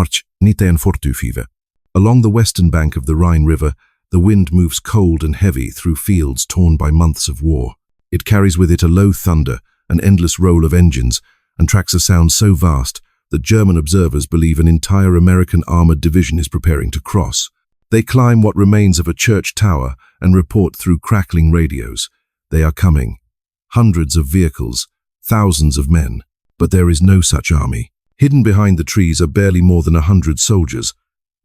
March niten fortufive. Along the western bank of the Rhine River, the wind moves cold and heavy through fields torn by months of war. It carries with it a low thunder, an endless roll of engines, and tracks a sound so vast that German observers believe an entire American armored division is preparing to cross. They climb what remains of a church tower and report through crackling radios. They are coming. Hundreds of vehicles, thousands of men, but there is no such army. Hidden behind the trees are barely more than 100 soldiers.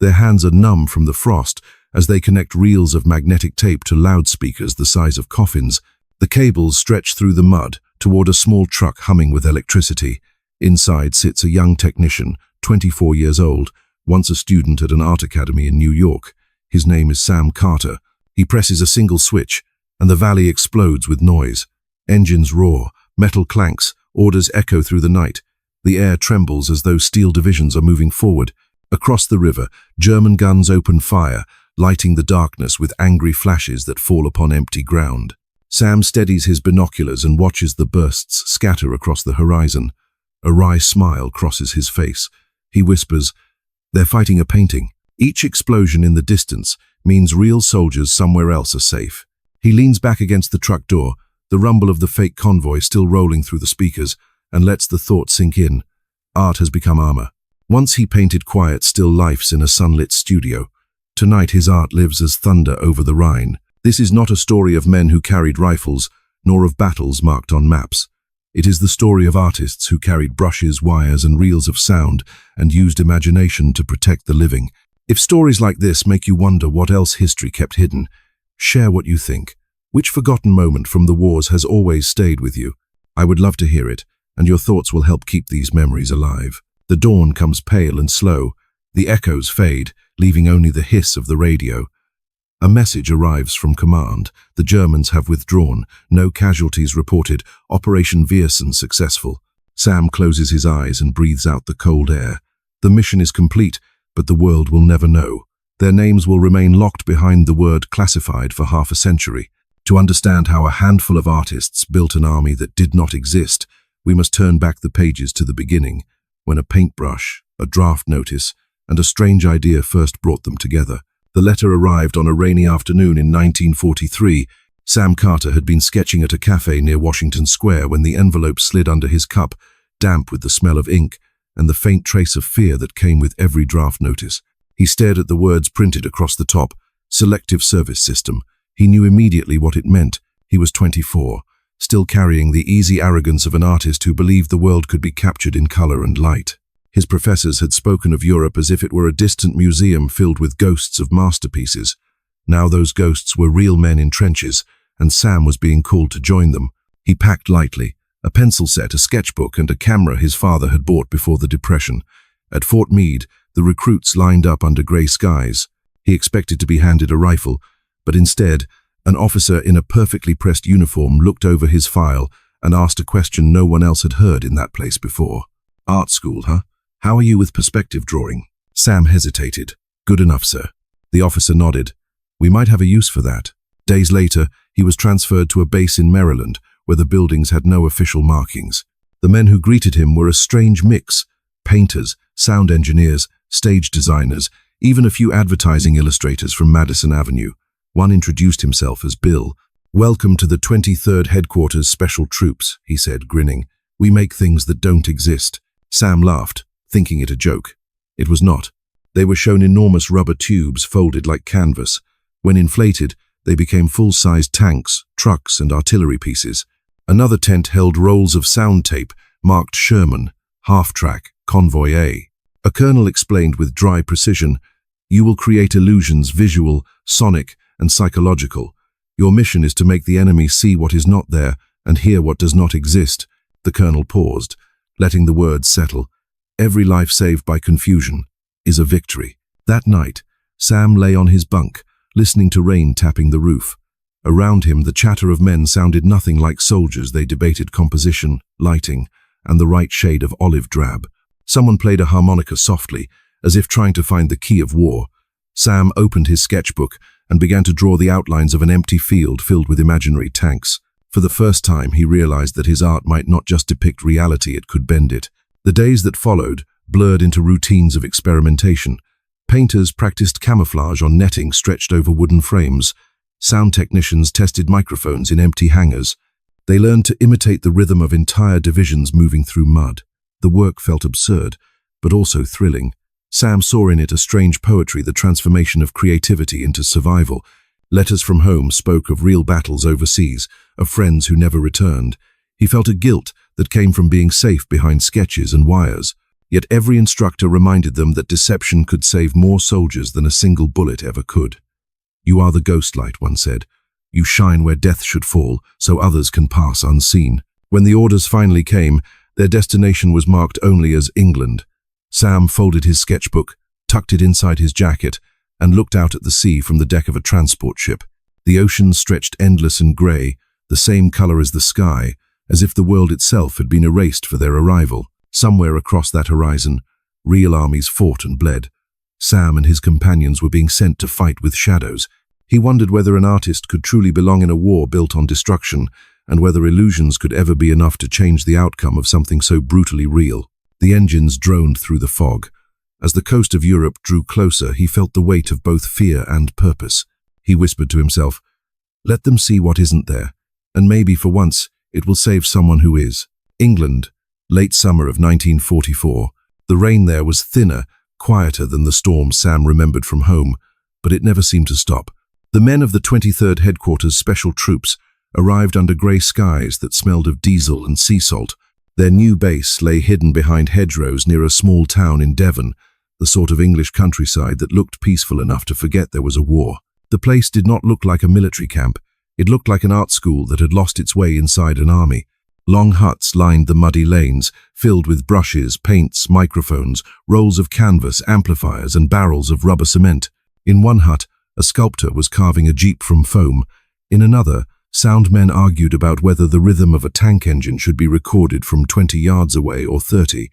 Their hands are numb from the frost as they connect reels of magnetic tape to loudspeakers the size of coffins. The cables stretch through the mud toward a small truck humming with electricity. Inside sits a young technician, 24 years old, once a student at an art academy in New York. His name is Sam Carter. He presses a single switch, and the valley explodes with noise. Engines roar, metal clanks, orders echo through the night. The air trembles as though steel divisions are moving forward. Across the river, German guns open fire, lighting the darkness with angry flashes that fall upon empty ground. Sam steadies his binoculars and watches the bursts scatter across the horizon. A wry smile crosses his face. He whispers, "They're fighting a painting." Each explosion in the distance means real soldiers somewhere else are safe. He leans back against the truck door, the rumble of the fake convoy still rolling through the speakers, and lets the thought sink in. Art has become armor. Once he painted quiet, still lifes in a sunlit studio. Tonight his art lives as thunder over the Rhine. This is not a story of men who carried rifles, nor of battles marked on maps. It is the story of artists who carried brushes, wires, and reels of sound and used imagination to protect the living. If stories like this make you wonder what else history kept hidden, share what you think. Which forgotten moment from the wars has always stayed with you? I would love to hear it, and your thoughts will help keep these memories alive. The dawn comes pale and slow. The echoes fade, leaving only the hiss of the radio. A message arrives from command. The Germans have withdrawn. No casualties reported. Operation Viersen successful. Sam closes his eyes and breathes out the cold air. The mission is complete, but the world will never know. Their names will remain locked behind the word classified for half a century. To understand how a handful of artists built an army that did not exist, we must turn back the pages to the beginning, when a paintbrush, a draft notice, and a strange idea first brought them together. The letter arrived on a rainy afternoon in 1943. Sam Carter had been sketching at a cafe near Washington Square when the envelope slid under his cup, damp with the smell of ink and the faint trace of fear that came with every draft notice. He stared at the words printed across the top, Selective Service System. He knew immediately what it meant. He was 24, still carrying the easy arrogance of an artist who believed the world could be captured in color and light. His professors had spoken of Europe as if it were a distant museum filled with ghosts of masterpieces. Now those ghosts were real men in trenches, and Sam was being called to join them. He packed lightly, a pencil set, a sketchbook, and a camera his father had bought before the Depression. At Fort Meade, the recruits lined up under gray skies. He expected to be handed a rifle, but instead, an officer in a perfectly pressed uniform looked over his file and asked a question no one else had heard in that place before. "Art school, huh? How are you with perspective drawing?" Sam hesitated. "Good enough, sir." The officer nodded. "We might have a use for that." Days later, he was transferred to a base in Maryland, where the buildings had no official markings. The men who greeted him were a strange mix: painters, sound engineers, stage designers, even a few advertising illustrators from Madison Avenue. One introduced himself as Bill. "Welcome to the 23rd Headquarters Special Troops," he said, grinning. "We make things that don't exist." Sam laughed, thinking it a joke. It was not. They were shown enormous rubber tubes folded like canvas. When inflated, they became full-sized tanks, trucks, and artillery pieces. Another tent held rolls of sound tape marked Sherman, Half-Track, Convoy A. A colonel explained with dry precision, "You will create illusions, visual, sonic, and psychological. Your mission is to make the enemy see what is not there and hear what does not exist." The colonel paused, letting the words settle. "Every life saved by confusion is a victory." That night, Sam lay on his bunk, listening to rain tapping the roof. Around him, the chatter of men sounded nothing like soldiers. They debated composition, lighting, and the right shade of olive drab. Someone played a harmonica softly, as if trying to find the key of war. Sam opened his sketchbook and began to draw the outlines of an empty field filled with imaginary tanks. For the first time, he realized that his art might not just depict reality, it could bend it. The days that followed, blurred into routines of experimentation. Painters practiced camouflage on netting stretched over wooden frames. Sound technicians tested microphones in empty hangars. They learned to imitate the rhythm of entire divisions moving through mud. The work felt absurd, but also thrilling. Sam saw in it a strange poetry, the transformation of creativity into survival. Letters from home spoke of real battles overseas, of friends who never returned. He felt a guilt that came from being safe behind sketches and wires. Yet every instructor reminded them that deception could save more soldiers than a single bullet ever could. "You are the ghost light," one said. "You shine where death should fall, so others can pass unseen." When the orders finally came, their destination was marked only as England. Sam folded his sketchbook, tucked it inside his jacket, and looked out at the sea from the deck of a transport ship. The ocean stretched endless and grey, the same colour as the sky, as if the world itself had been erased for their arrival. Somewhere across that horizon, real armies fought and bled. Sam and his companions were being sent to fight with shadows. He wondered whether an artist could truly belong in a war built on destruction, and whether illusions could ever be enough to change the outcome of something so brutally real. The engines droned through the fog. As the coast of Europe drew closer, he felt the weight of both fear and purpose. He whispered to himself, "Let them see what isn't there, and maybe for once it will save someone who is." England, late summer of 1944. The rain there was thinner, quieter than the storm Sam remembered from home, but it never seemed to stop. The men of the 23rd Headquarters Special Troops arrived under grey skies that smelled of diesel and sea salt. Their new base lay hidden behind hedgerows near a small town in Devon, the sort of English countryside that looked peaceful enough to forget there was a war. The place did not look like a military camp. It looked like an art school that had lost its way inside an army. Long huts lined the muddy lanes, filled with brushes, paints, microphones, rolls of canvas, amplifiers, and barrels of rubber cement. In one hut, a sculptor was carving a jeep from foam. In another, sound men argued about whether the rhythm of a tank engine should be recorded from 20 yards away or 30.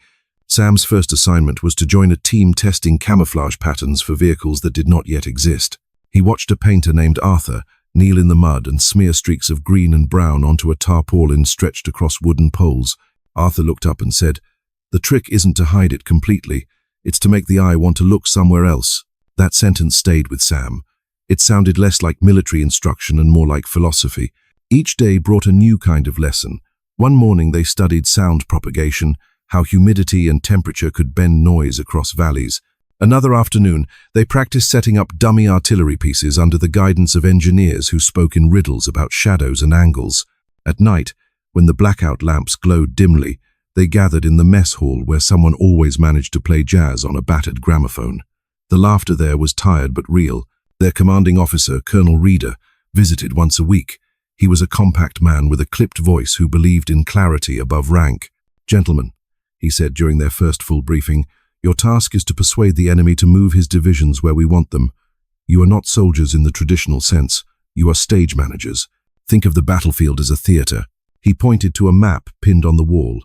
Sam's first assignment was to join a team testing camouflage patterns for vehicles that did not yet exist. He watched a painter named Arthur kneel in the mud and smear streaks of green and brown onto a tarpaulin stretched across wooden poles. Arthur looked up and said, "The trick isn't to hide it completely. It's to make the eye want to look somewhere else." That sentence stayed with Sam. It sounded less like military instruction and more like philosophy. Each day brought a new kind of lesson. One morning they studied sound propagation, how humidity and temperature could bend noise across valleys. Another afternoon, they practiced setting up dummy artillery pieces under the guidance of engineers who spoke in riddles about shadows and angles. At night, when the blackout lamps glowed dimly, they gathered in the mess hall where someone always managed to play jazz on a battered gramophone. The laughter there was tired but real. Their commanding officer, Colonel Reeder, visited once a week. He was a compact man with a clipped voice who believed in clarity above rank. "Gentlemen," he said during their first full briefing, "your task is to persuade the enemy to move his divisions where we want them. You are not soldiers in the traditional sense. You are stage managers. Think of the battlefield as a theater." He pointed to a map pinned on the wall,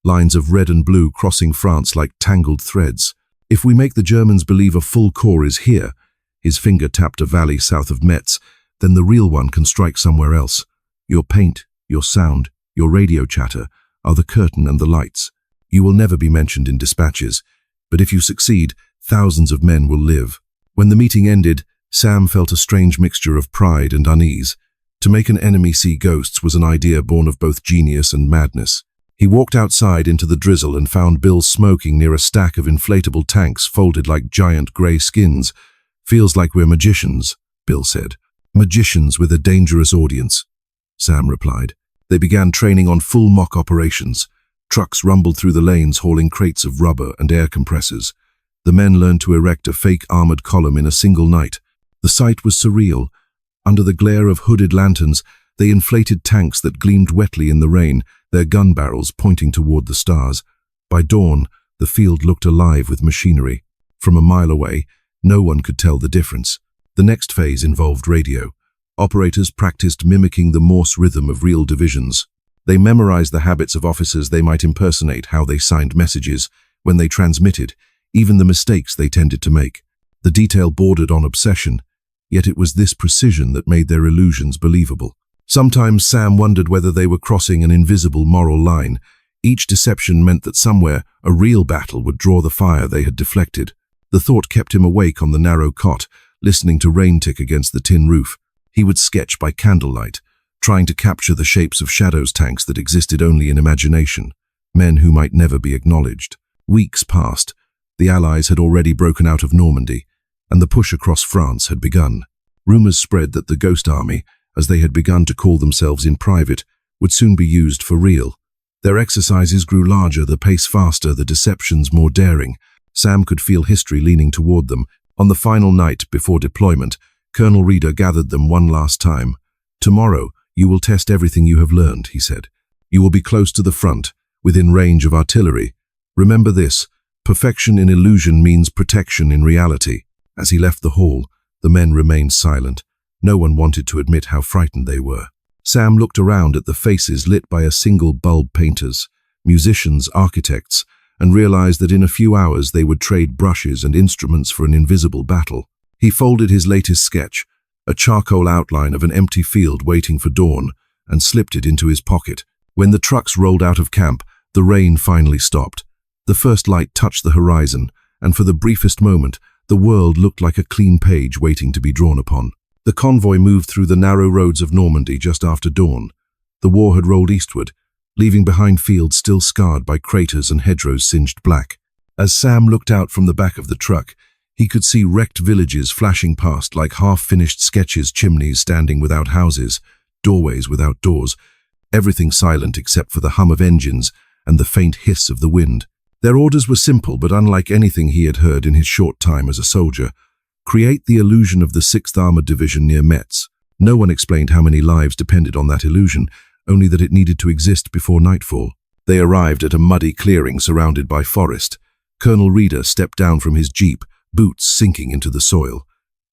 lines of red and blue crossing France like tangled threads. "If we make the Germans believe a full corps is here," his finger tapped a valley south of Metz, "then the real one can strike somewhere else. Your paint, your sound, your radio chatter are the curtain and the lights. You will never be mentioned in dispatches. But if you succeed, thousands of men will live." When the meeting ended, Sam felt a strange mixture of pride and unease. To make an enemy see ghosts was an idea born of both genius and madness. He walked outside into the drizzle and found Bill smoking near a stack of inflatable tanks folded like giant grey skins. "Feels like we're magicians," Bill said. "Magicians with a dangerous audience," Sam replied. They began training on full mock operations. Trucks rumbled through the lanes hauling crates of rubber and air compressors. The men learned to erect a fake armored column in a single night. The sight was surreal. Under the glare of hooded lanterns, they inflated tanks that gleamed wetly in the rain, their gun barrels pointing toward the stars. By dawn, the field looked alive with machinery. From a mile away, no one could tell the difference. The next phase involved radio. Operators practiced mimicking the Morse rhythm of real divisions. They memorized the habits of officers they might impersonate, how they signed messages, when they transmitted, even the mistakes they tended to make. The detail bordered on obsession, yet it was this precision that made their illusions believable. Sometimes Sam wondered whether they were crossing an invisible moral line. Each deception meant that somewhere a real battle would draw the fire they had deflected. The thought kept him awake on the narrow cot, listening to rain tick against the tin roof. He would sketch by candlelight, trying to capture the shapes of shadows tanks that existed only in imagination, men who might never be acknowledged. Weeks passed. The Allies had already broken out of Normandy, and the push across France had begun. Rumors spread that the Ghost Army, as they had begun to call themselves in private, would soon be used for real. Their exercises grew larger, the pace faster, the deceptions more daring. Sam could feel history leaning toward them. On the final night before deployment, Colonel Reeder gathered them one last time. "Tomorrow, you will test everything you have learned," he said. "You will be close to the front, within range of artillery. Remember this, perfection in illusion means protection in reality." As he left the hall, the men remained silent. No one wanted to admit how frightened they were. Sam looked around at the faces lit by a single bulb, painters, musicians, architects, and realized that in a few hours they would trade brushes and instruments for an invisible battle. He folded his latest sketch, a charcoal outline of an empty field waiting for dawn, and slipped it into his pocket. When the trucks rolled out of camp, the rain finally stopped. The first light touched the horizon, and for the briefest moment, the world looked like a clean page waiting to be drawn upon. The convoy moved through the narrow roads of Normandy just after dawn. The war had rolled eastward, leaving behind fields still scarred by craters and hedgerows singed black. As Sam looked out from the back of the truck, he could see wrecked villages flashing past like half-finished sketches, chimneys standing without houses, doorways without doors, everything silent except for the hum of engines and the faint hiss of the wind. Their orders were simple but unlike anything he had heard in his short time as a soldier. Create the illusion of the 6th Armored Division near Metz. No one explained how many lives depended on that illusion, only that it needed to exist before nightfall. They arrived at a muddy clearing surrounded by forest. Colonel Reeder stepped down from his jeep, boots sinking into the soil.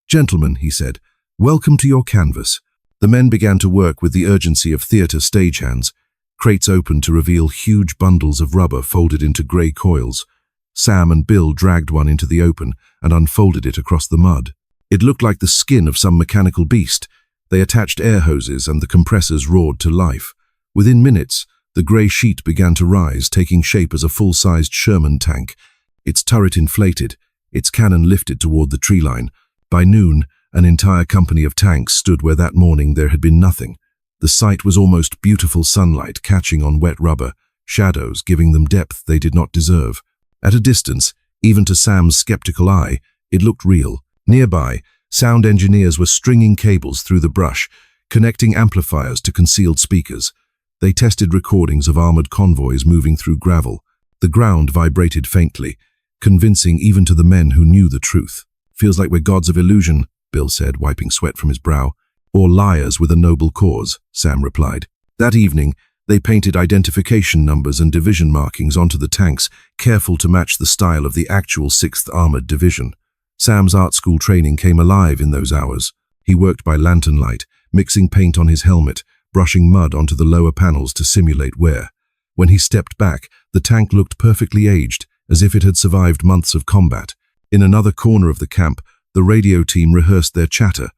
"Gentlemen," he said, "welcome to your canvas." The men began to work with the urgency of theater stagehands. Crates opened to reveal huge bundles of rubber folded into grey coils. Sam and Bill dragged one into the open and unfolded it across the mud. It looked like the skin of some mechanical beast. They attached air hoses and the compressors roared to life. Within minutes, the grey sheet began to rise, taking shape as a full-sized Sherman tank. Its turret inflated, its cannon lifted toward the tree line. By noon, an entire company of tanks stood where that morning there had been nothing. The sight was almost beautiful sunlight catching on wet rubber, shadows giving them depth they did not deserve. At a distance, even to Sam's skeptical eye, it looked real. Nearby, sound engineers were stringing cables through the brush, connecting amplifiers to concealed speakers. They tested recordings of armored convoys moving through gravel. The ground vibrated faintly, convincing even to the men who knew the truth. "Feels like we're gods of illusion," Bill said, wiping sweat from his brow. "Or liars with a noble cause," Sam replied. That evening, they painted identification numbers and division markings onto the tanks, careful to match the style of the actual 6th Armored Division. Sam's art school training came alive in those hours. He worked by lantern light, mixing paint on his helmet, brushing mud onto the lower panels to simulate wear. When he stepped back, the tank looked perfectly aged, as if it had survived months of combat. In another corner of the camp, the radio team rehearsed their chatter.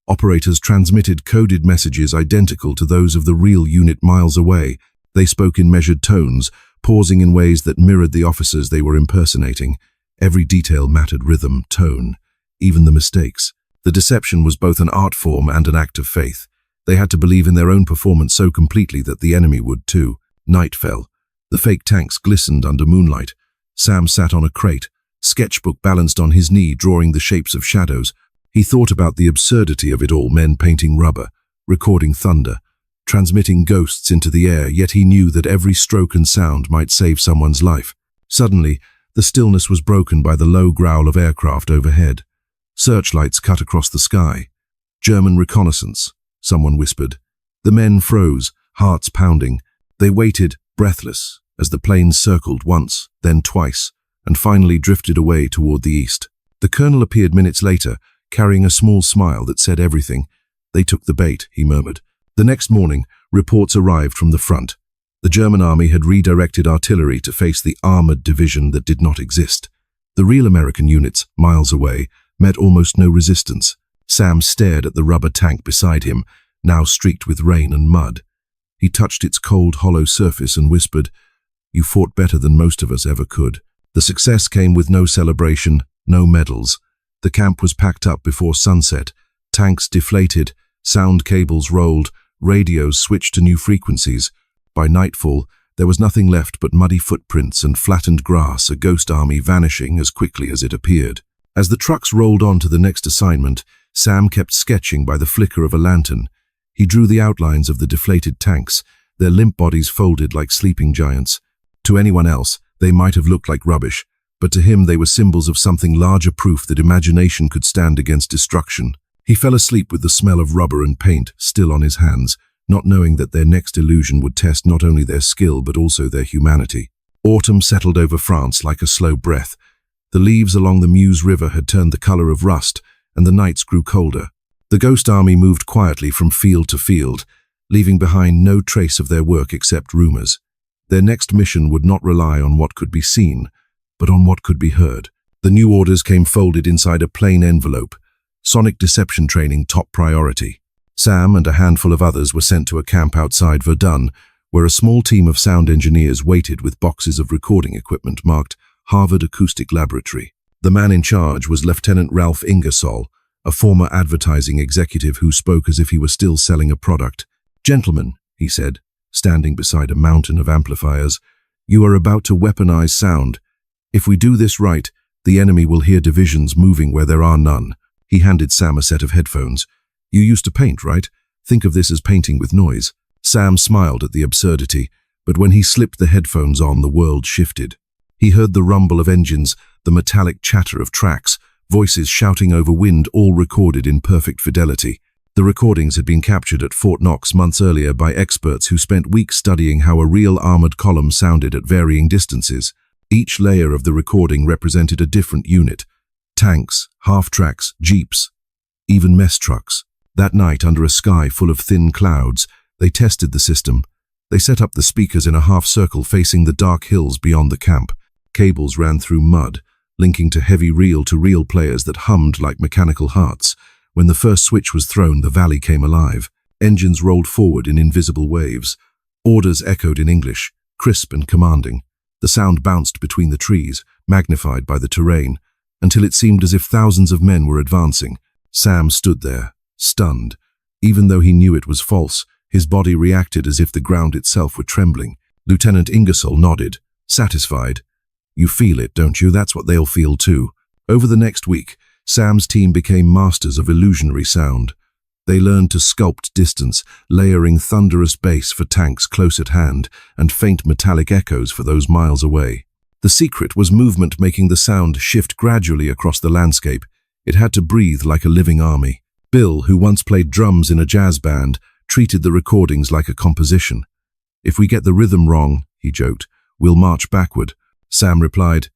Operators transmitted coded messages identical to those of the real unit miles away. They spoke in measured tones, pausing in ways that mirrored the officers they were impersonating. Every detail mattered: rhythm, tone, even the mistakes. The deception was both an art form and an act of faith. They had to believe in their own performance so completely that the enemy would too. Night fell. The fake tanks glistened under moonlight. Sam sat on a crate, sketchbook balanced on his knee, drawing the shapes of shadows. He thought about the absurdity of it all: men painting rubber, recording thunder, transmitting ghosts into the air, yet he knew that every stroke and sound might save someone's life. Suddenly, the stillness was broken by the low growl of aircraft overhead. Searchlights cut across the sky. "German reconnaissance," someone whispered. The men froze, hearts pounding. They waited, breathless, as the planes circled once, then twice, and finally drifted away toward the east. The colonel appeared minutes later, carrying a small smile that said everything. "They took the bait," he murmured. The next morning, reports arrived from the front. The German army had redirected artillery to face the armored division that did not exist. The real American units, miles away, met almost no resistance. Sam stared at the rubber tank beside him, now streaked with rain and mud. He touched its cold, hollow surface and whispered, You fought better than most of us ever could." The success came with no celebration, no medals. The camp was packed up before sunset. Tanks deflated, sound cables rolled, radios switched to new frequencies. By nightfall, there was nothing left but muddy footprints and flattened grass, a ghost army vanishing as quickly as it appeared. As the trucks rolled on to the next assignment, Sam kept sketching by the flicker of a lantern. He drew the outlines of the deflated tanks, their limp bodies folded like sleeping giants. To anyone else, they might have looked like rubbish, but to him they were symbols of something larger, proof that imagination could stand against destruction. He fell asleep with the smell of rubber and paint still on his hands, not knowing that their next illusion would test not only their skill but also their humanity. Autumn settled over France like a slow breath. The leaves along the Meuse River had turned the color of rust, and the nights grew colder. The ghost army moved quietly from field to field, leaving behind no trace of their work except rumors. Their next mission would not rely on what could be seen, but on what could be heard. The new orders came folded inside a plain envelope. Sonic deception training top priority. Sam and a handful of others were sent to a camp outside Verdun, where a small team of sound engineers waited with boxes of recording equipment marked Harvard Acoustic Laboratory. The man in charge was Lieutenant Ralph Ingersoll, a former advertising executive who spoke as if he were still selling a product. "Gentlemen," he said, standing beside a mountain of amplifiers, "you are about to weaponize sound. If we do this right, the enemy will hear divisions moving where there are none." He handed Sam a set of headphones. "You used to paint, right? Think of this as painting with noise." Sam smiled at the absurdity, but when he slipped the headphones on, the world shifted. He heard the rumble of engines, the metallic chatter of tracks, voices shouting over wind, all recorded in perfect fidelity. The recordings had been captured at Fort Knox months earlier by experts who spent weeks studying how a real armored column sounded at varying distances. Each layer of the recording represented a different unit. Tanks, half-tracks, jeeps, even mess trucks. That night, under a sky full of thin clouds, they tested the system. They set up the speakers in a half-circle facing the dark hills beyond the camp. Cables ran through mud, linking to heavy reel-to-reel players that hummed like mechanical hearts. When the first switch was thrown, the valley came alive. Engines rolled forward in invisible waves. Orders echoed in English, crisp and commanding. The sound bounced between the trees, magnified by the terrain, until it seemed as if thousands of men were advancing. Sam stood there, stunned. Even though he knew it was false, his body reacted as if the ground itself were trembling. Lieutenant Ingersoll nodded, satisfied. "You feel it, don't you? That's what they'll feel too." Over the next week, Sam's team became masters of illusionary sound. They learned to sculpt distance, layering thunderous bass for tanks close at hand and faint metallic echoes for those miles away. The secret was movement, making the sound shift gradually across the landscape. It had to breathe like a living army. Bill, who once played drums in a jazz band, treated the recordings like a composition. "If we get the rhythm wrong," he joked, "we'll march backward." Sam replied,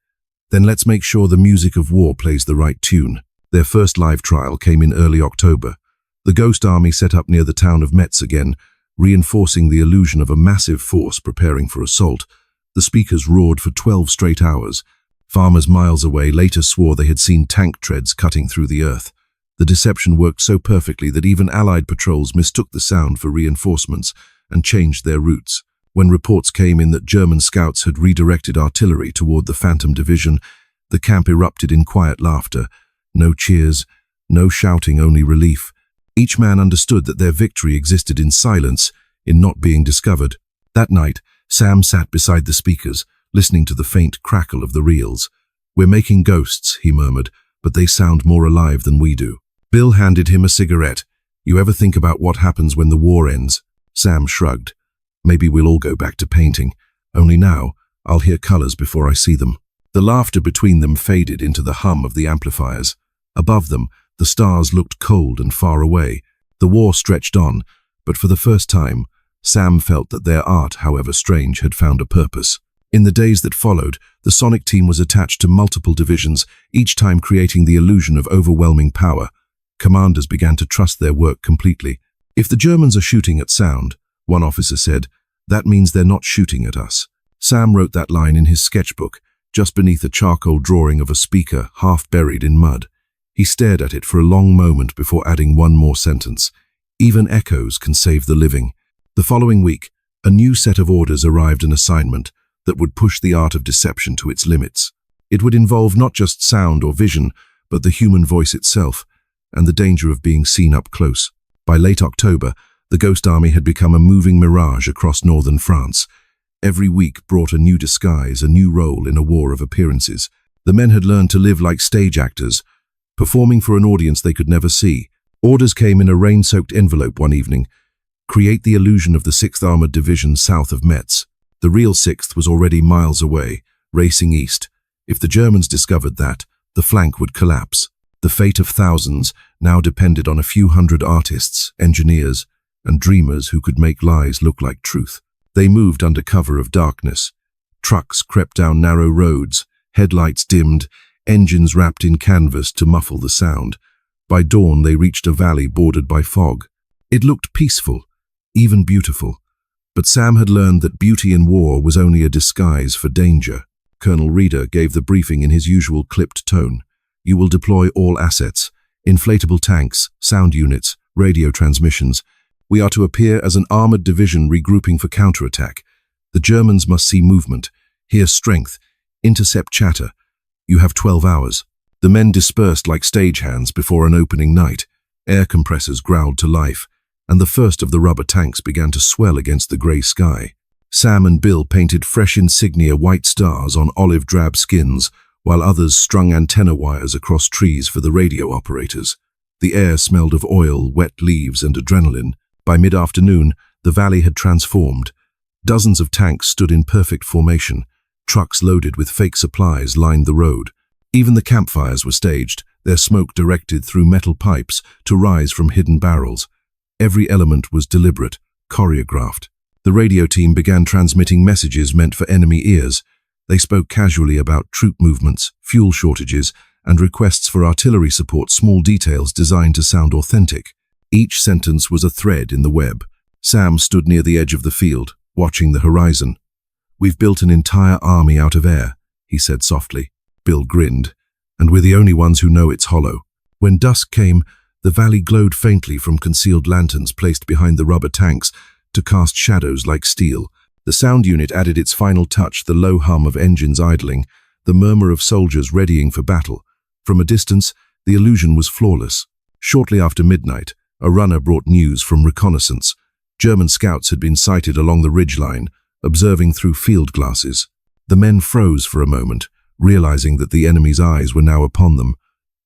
"Then let's make sure the music of war plays the right tune." Their first live trial came in early October. The ghost army set up near the town of Metz again, reinforcing the illusion of a massive force preparing for assault. The speakers roared for 12 straight hours. Farmers miles away later swore they had seen tank treads cutting through the earth. The deception worked so perfectly that even Allied patrols mistook the sound for reinforcements and changed their routes. When reports came in that German scouts had redirected artillery toward the Phantom Division, the camp erupted in quiet laughter. No cheers, no shouting, only relief. Each man understood that their victory existed in silence, in not being discovered. That night, Sam sat beside the speakers, listening to the faint crackle of the reels. "We're making ghosts," he murmured, "but they sound more alive than we do." Bill handed him a cigarette. "You ever think about what happens when the war ends?" Sam shrugged. "Maybe we'll all go back to painting. Only now, I'll hear colors before I see them." The laughter between them faded into the hum of the amplifiers. Above them, the stars looked cold and far away. The war stretched on, but for the first time, Sam felt that their art, however strange, had found a purpose. In the days that followed, the sonic team was attached to multiple divisions, each time creating the illusion of overwhelming power. Commanders began to trust their work completely. "If the Germans are shooting at sound," one officer said, "that means they're not shooting at us." Sam wrote that line in his sketchbook, just beneath a charcoal drawing of a speaker half buried in mud. He stared at it for a long moment before adding one more sentence. "Even echoes can save the living." The following week, a new set of orders arrived, an assignment, that would push the art of deception to its limits. It would involve not just sound or vision, but the human voice itself, and the danger of being seen up close. By late October, the Ghost Army had become a moving mirage across northern France. Every week brought a new disguise, a new role in a war of appearances. The men had learned to live like stage actors, performing for an audience they could never see. Orders came in a rain-soaked envelope one evening: create the illusion of the 6th Armored Division south of Metz. The real 6th was already miles away, racing east. If the Germans discovered that, the flank would collapse. The fate of thousands now depended on a few hundred artists, engineers, and dreamers who could make lies look like truth. They moved under cover of darkness. Trucks crept down narrow roads, headlights dimmed, engines wrapped in canvas to muffle the sound. By dawn, they reached a valley bordered by fog. It looked peaceful, even beautiful. But Sam had learned that beauty in war was only a disguise for danger. Colonel Reeder gave the briefing in his usual clipped tone. You will deploy all assets: inflatable tanks, sound units, radio transmissions. We are to appear as an armored division regrouping for counterattack. The Germans must see movement, hear strength, intercept chatter. You have 12 hours. The men dispersed like stagehands before an opening night. Air compressors growled to life, and the first of the rubber tanks began to swell against the grey sky. Sam and Bill painted fresh insignia white stars on olive-drab skins, while others strung antenna wires across trees for the radio operators. The air smelled of oil, wet leaves, and adrenaline. By mid-afternoon, the valley had transformed. Dozens of tanks stood in perfect formation. Trucks loaded with fake supplies lined the road. Even the campfires were staged, their smoke directed through metal pipes to rise from hidden barrels. Every element was deliberate, choreographed. The radio team began transmitting messages meant for enemy ears. They spoke casually about troop movements, fuel shortages, and requests for artillery support, small details designed to sound authentic. Each sentence was a thread in the web. Sam stood near the edge of the field, watching the horizon. "We've built an entire army out of air," he said softly. Bill grinned. "And we're the only ones who know it's hollow." When dusk came, the valley glowed faintly from concealed lanterns placed behind the rubber tanks to cast shadows like steel. The sound unit added its final touch, the low hum of engines idling, the murmur of soldiers readying for battle. From a distance, the illusion was flawless. Shortly after midnight, a runner brought news from reconnaissance. German scouts had been sighted along the ridgeline, observing through field glasses. The men froze for a moment, realizing that the enemy's eyes were now upon them.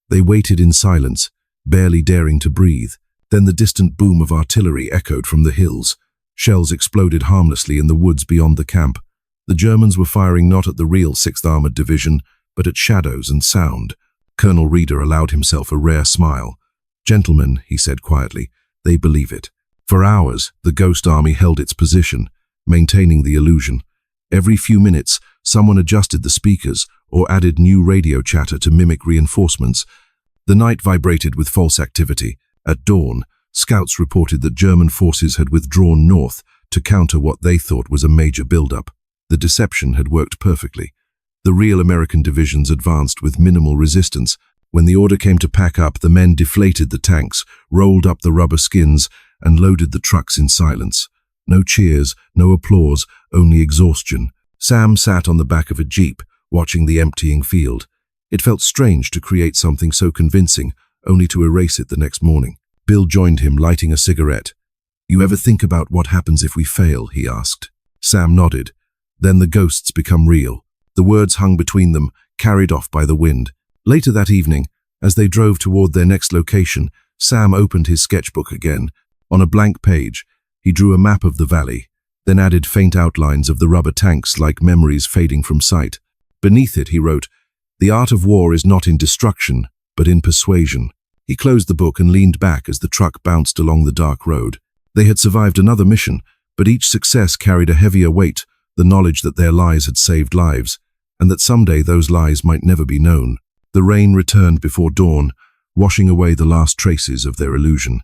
They waited in silence, barely daring to breathe. Then the distant boom of artillery echoed from the hills. Shells exploded harmlessly in the woods beyond the camp. The Germans were firing not at the real 6th Armored Division, but at shadows and sound. Colonel Reeder allowed himself a rare smile. "Gentlemen," he said quietly, "they believe it." For hours, the Ghost Army held its position, maintaining the illusion. Every few minutes, someone adjusted the speakers or added new radio chatter to mimic reinforcements. The night vibrated with false activity. At dawn, scouts reported that German forces had withdrawn north to counter what they thought was a major buildup. The deception had worked perfectly. The real American divisions advanced with minimal resistance. When the order came to pack up, the men deflated the tanks, rolled up the rubber skins, and loaded the trucks in silence. No cheers, no applause, only exhaustion. Sam sat on the back of a jeep, watching the emptying field. It felt strange to create something so convincing, only to erase it the next morning. Bill joined him, lighting a cigarette. "You ever think about what happens if we fail?" he asked. Sam nodded. "Then the ghosts become real." The words hung between them, carried off by the wind. Later that evening, as they drove toward their next location, Sam opened his sketchbook again. On a blank page, he drew a map of the valley, then added faint outlines of the rubber tanks like memories fading from sight. Beneath it, he wrote, "The art of war is not in destruction, but in persuasion." He closed the book and leaned back as the truck bounced along the dark road. They had survived another mission, but each success carried a heavier weight, the knowledge that their lies had saved lives, and that someday those lies might never be known. The rain returned before dawn, washing away the last traces of their illusion.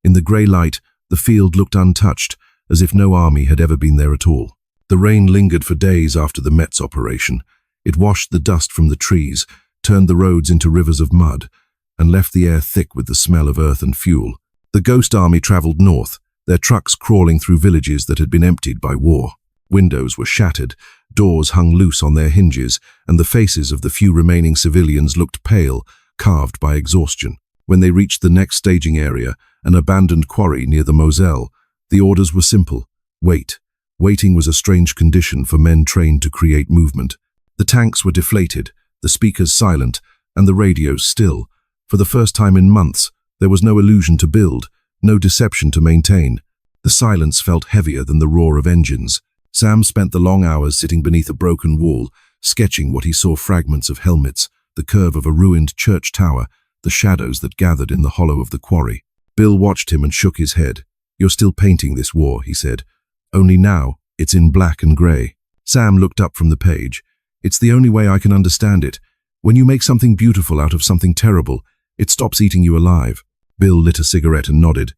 In the grey light, the field looked untouched, as if no army had ever been there at all. The rain lingered for days after the Metz operation. It washed the dust from the trees, turned the roads into rivers of mud, and left the air thick with the smell of earth and fuel. The Ghost Army traveled north, their trucks crawling through villages that had been emptied by war. Windows were shattered, Doors hung loose on their hinges, and the faces of the few remaining civilians looked pale, carved by exhaustion. When they reached the next staging area, an abandoned quarry near the Moselle, the orders were simple. Wait. Waiting was a strange condition for men trained to create movement. The tanks were deflated, the speakers silent, and the radios still. For the first time in months, there was no illusion to build, no deception to maintain. The silence felt heavier than the roar of engines. Sam spent the long hours sitting beneath a broken wall, sketching what he saw: fragments of helmets, the curve of a ruined church tower, the shadows that gathered in the hollow of the quarry. Bill watched him and shook his head. "You're still painting this war," he said. "Only now, it's in black and grey." Sam looked up from the page. "It's the only way I can understand it. When you make something beautiful out of something terrible, it stops eating you alive." Bill lit a cigarette and nodded.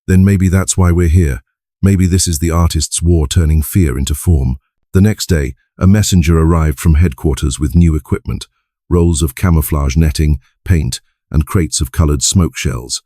"Then maybe that's why we're here. Maybe this is the artist's war turning fear into form." The next day, a messenger arrived from headquarters with new equipment: rolls of camouflage netting, paint, and crates of colored smoke shells.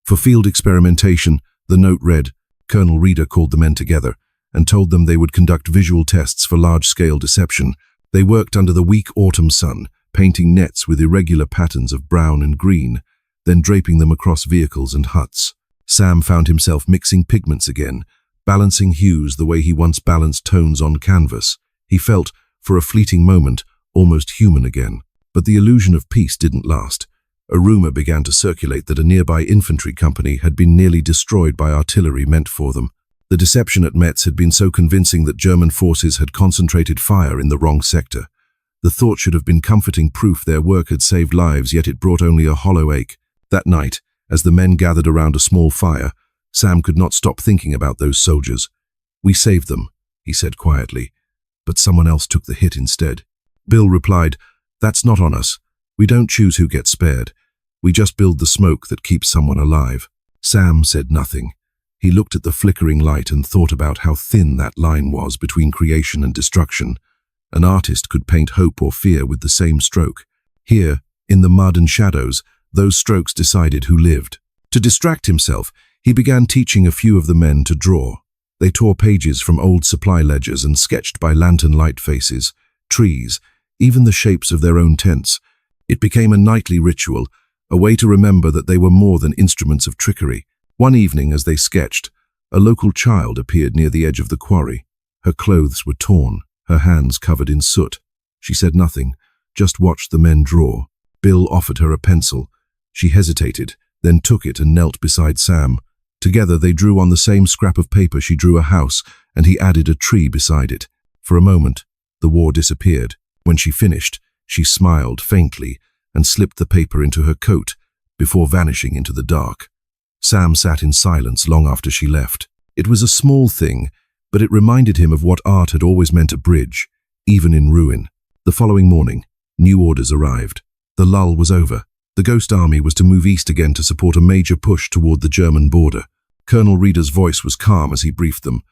For field experimentation, the note read, Colonel Reeder called the men together and told them they would conduct visual tests for large-scale deception. They worked under the weak autumn sun, painting nets with irregular patterns of brown and green, then draping them across vehicles and huts. Sam found himself mixing pigments again, balancing hues the way he once balanced tones on canvas. He felt, for a fleeting moment, almost human again. But the illusion of peace didn't last. A rumor began to circulate that a nearby infantry company had been nearly destroyed by artillery meant for them. The deception at Metz had been so convincing that German forces had concentrated fire in the wrong sector. The thought should have been comforting proof their work had saved lives, yet it brought only a hollow ache. That night, as the men gathered around a small fire, Sam could not stop thinking about those soldiers. "We saved them," he said quietly, "but someone else took the hit instead." Bill replied, "That's not on us. We don't choose who gets spared. We just build the smoke that keeps someone alive." Sam said nothing. He looked at the flickering light and thought about how thin that line was between creation and destruction. An artist could paint hope or fear with the same stroke. Here, in the mud and shadows, those strokes decided who lived. To distract himself, he began teaching a few of the men to draw. They tore pages from old supply ledgers and sketched by lantern light faces, trees, even the shapes of their own tents. It became a nightly ritual, a way to remember that they were more than instruments of trickery. One evening, as they sketched, a local child appeared near the edge of the quarry. Her clothes were torn, her hands covered in soot. She said nothing, just watched the men draw. Bill offered her a pencil. She hesitated, then took it and knelt beside Sam. Together they drew on the same scrap of paper. She drew a house, and he added a tree beside it. For a moment, the war disappeared. When she finished, she smiled faintly and slipped the paper into her coat before vanishing into the dark. Sam sat in silence long after she left. It was a small thing, but it reminded him of what art had always meant: a bridge, even in ruin. The following morning, new orders arrived. The lull was over. The Ghost Army was to move east again to support a major push toward the German border. Colonel Reeder's voice was calm as he briefed them.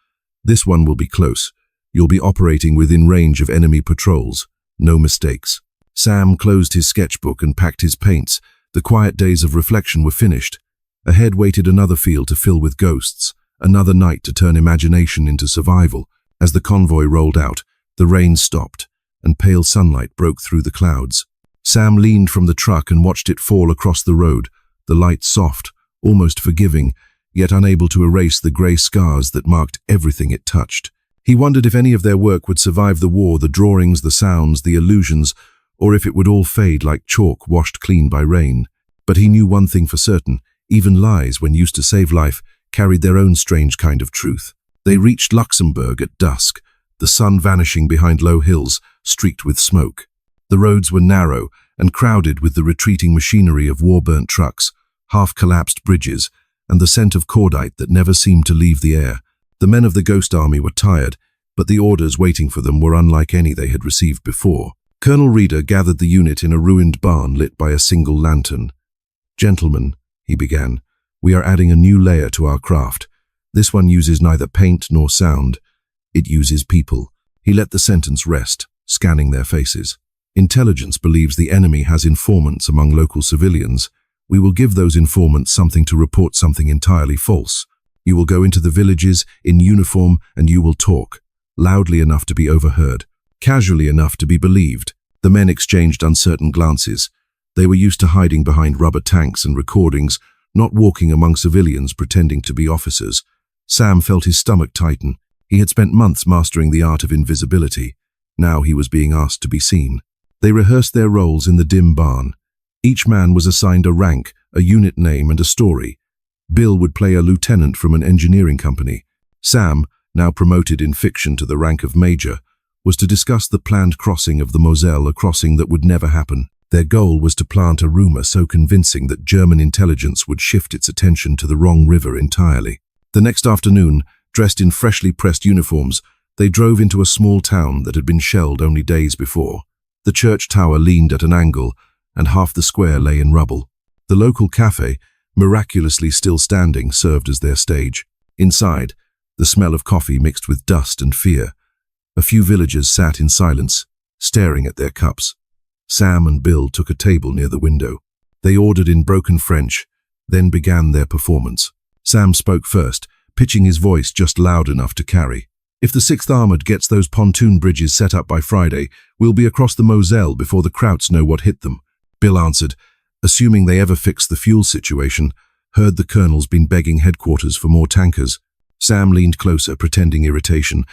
"This one will be close. You'll be operating within range of enemy patrols. No mistakes." Sam closed his sketchbook and packed his paints. The quiet days of reflection were finished. Ahead waited another field to fill with ghosts, another night to turn imagination into survival. As the convoy rolled out, the rain stopped, and pale sunlight broke through the clouds. Sam leaned from the truck and watched it fall across the road, the light soft, almost forgiving, yet unable to erase the grey scars that marked everything it touched. He wondered if any of their work would survive the war: the drawings, the sounds, the illusions, or if it would all fade like chalk washed clean by rain. But he knew one thing for certain: even lies, when used to save life, carried their own strange kind of truth. They reached Luxembourg at dusk, the sun vanishing behind low hills, streaked with smoke. The roads were narrow and crowded with the retreating machinery of war-burnt trucks, half-collapsed bridges, and the scent of cordite that never seemed to leave the air. The men of the Ghost Army were tired, but the orders waiting for them were unlike any they had received before. Colonel Reeder gathered the unit in a ruined barn lit by a single lantern. "Gentlemen," he began, "we are adding a new layer to our craft. This one uses neither paint nor sound. It uses people." He let the sentence rest, scanning their faces. "Intelligence believes the enemy has informants among local civilians. We will give those informants something to report something entirely false. You will go into the villages in uniform and you will talk, loudly enough to be overheard. casually enough to be believed. The men exchanged uncertain glances. They were used to hiding behind rubber tanks and recordings, not walking among civilians pretending to be officers. Sam felt his stomach tighten. He had spent months mastering the art of invisibility. Now he was being asked to be seen. They rehearsed their roles in the dim barn. Each man was assigned a rank, a unit name, and a story. Bill would play a lieutenant from an engineering company. Sam, now promoted in fiction to the rank of major, was to discuss the planned crossing of the Moselle, a crossing that would never happen. Their goal was to plant a rumor so convincing that German intelligence would shift its attention to the wrong river entirely. The next afternoon, dressed in freshly pressed uniforms, they drove into a small town that had been shelled only days before. The church tower leaned at an angle, and half the square lay in rubble. The local cafe, miraculously still standing, served as their stage. Inside, the smell of coffee mixed with dust and fear. A few villagers sat in silence, staring at their cups. Sam and Bill took a table near the window. They ordered in broken French, then began their performance. Sam spoke first, pitching his voice just loud enough to carry. "If the 6th Armored gets those pontoon bridges set up by Friday, we'll be across the Moselle before the Krauts know what hit them." Bill answered, assuming they ever fixed the fuel situation, heard the colonel's been begging headquarters for more tankers. Sam leaned closer, pretending irritation.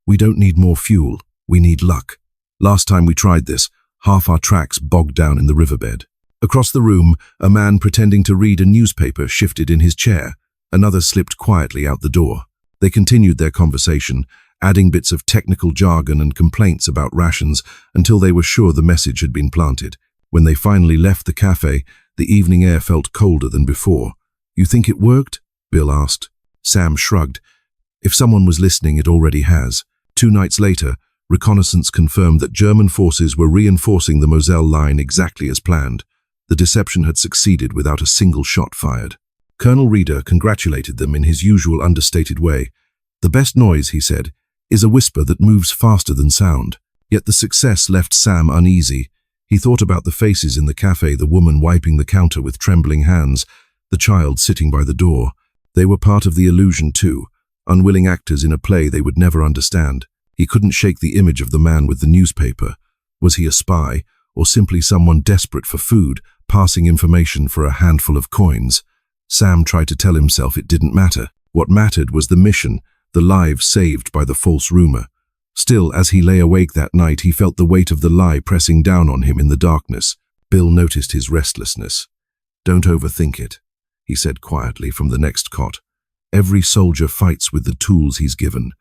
"We don't need more fuel, we need luck. Last time we tried this, half our tracks bogged down in the riverbed." Across the room, a man pretending to read a newspaper shifted in his chair. Another slipped quietly out the door. They continued their conversation, adding bits of technical jargon and complaints about rations until they were sure the message had been planted. When they finally left the cafe, the evening air felt colder than before. "You think it worked?" Bill asked. Sam shrugged. "If someone was listening, it already has." 2 nights later, reconnaissance confirmed that German forces were reinforcing the Moselle line exactly as planned. The deception had succeeded without a single shot fired. Colonel Reeder congratulated them in his usual understated way. "The best noise," he said, "is a whisper that moves faster than sound." Yet the success left Sam uneasy. He thought about the faces in the cafe, the woman wiping the counter with trembling hands, the child sitting by the door. They were part of the illusion too, unwilling actors in a play they would never understand. He couldn't shake the image of the man with the newspaper. Was he a spy, or simply someone desperate for food, passing information for a handful of coins? Sam tried to tell himself it didn't matter. What mattered was the mission, the lives saved by the false rumor. Still, as he lay awake that night, he felt the weight of the lie pressing down on him in the darkness. Bill noticed his restlessness. "Don't overthink it," he said quietly from the next cot. "Every soldier fights with the tools he's given.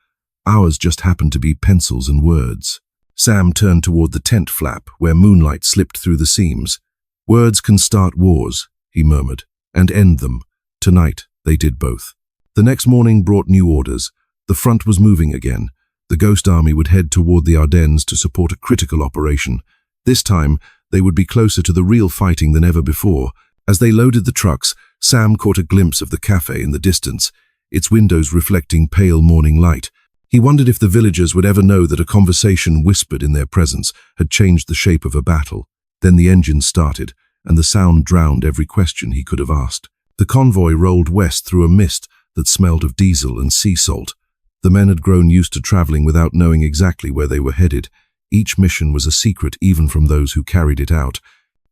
Ours just happen to be pencils and words." Sam turned toward the tent flap, where moonlight slipped through the seams. "Words can start wars," he murmured, "and end them. Tonight, they did both." The next morning brought new orders. The front was moving again. The Ghost Army would head toward the Ardennes to support a critical operation. This time, they would be closer to the real fighting than ever before. As they loaded the trucks, Sam caught a glimpse of the cafe in the distance, its windows reflecting pale morning light. He wondered if the villagers would ever know that a conversation whispered in their presence had changed the shape of a battle. Then the engine started, and the sound drowned every question he could have asked. The convoy rolled west through a mist that smelled of diesel and sea salt. The men had grown used to traveling without knowing exactly where they were headed. Each mission was a secret even from those who carried it out.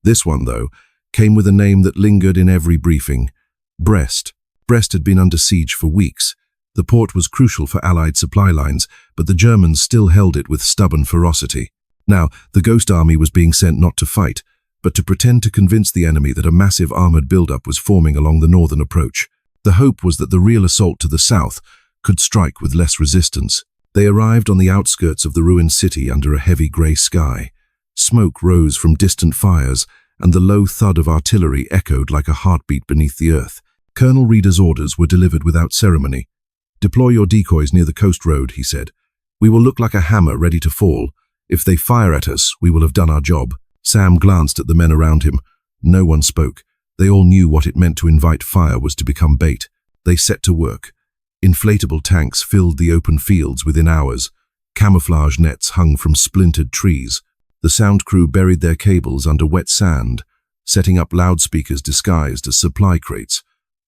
This one, though, came with a name that lingered in every briefing: Brest. Brest had been under siege for weeks. The port was crucial for Allied supply lines, but the Germans still held it with stubborn ferocity. Now, the Ghost Army was being sent not to fight, but to pretend to convince the enemy that a massive armored buildup was forming along the northern approach. The hope was that the real assault to the south could strike with less resistance. They arrived on the outskirts of the ruined city under a heavy grey sky. Smoke rose from distant fires, and the low thud of artillery echoed like a heartbeat beneath the earth. Colonel Reeder's orders were delivered without ceremony. "Deploy your decoys near the coast road," he said. "We will look like a hammer ready to fall. If they fire at us, we will have done our job." Sam glanced at the men around him. No one spoke. They all knew what it meant to invite fire was to become bait. They set to work. Inflatable tanks filled the open fields within hours. Camouflage nets hung from splintered trees. The sound crew buried their cables under wet sand, setting up loudspeakers disguised as supply crates.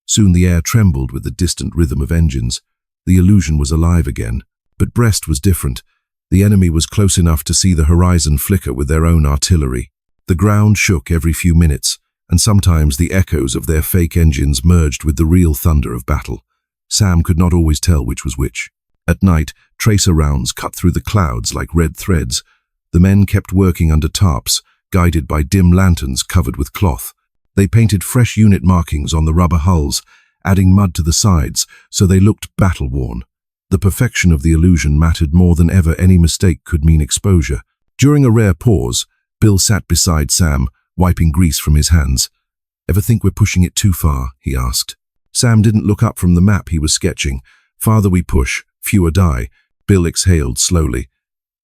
Soon the air trembled with the distant rhythm of engines. The illusion was alive again. But Brest was different. The enemy was close enough to see the horizon flicker with their own artillery. The ground shook every few minutes, and sometimes the echoes of their fake engines merged with the real thunder of battle. Sam could not always tell which was which. At night, tracer rounds cut through the clouds like red threads. The men kept working under tarps, guided by dim lanterns covered with cloth. They painted fresh unit markings on the rubber hulls, adding mud to the sides so they looked battle-worn. The perfection of the illusion mattered more than ever. Any mistake could mean exposure. During a rare pause, Bill sat beside Sam, wiping grease from his hands. "Ever think we're pushing it too far?" he asked. Sam didn't look up from the map he was sketching. "Farther we push, fewer die." Bill exhaled slowly.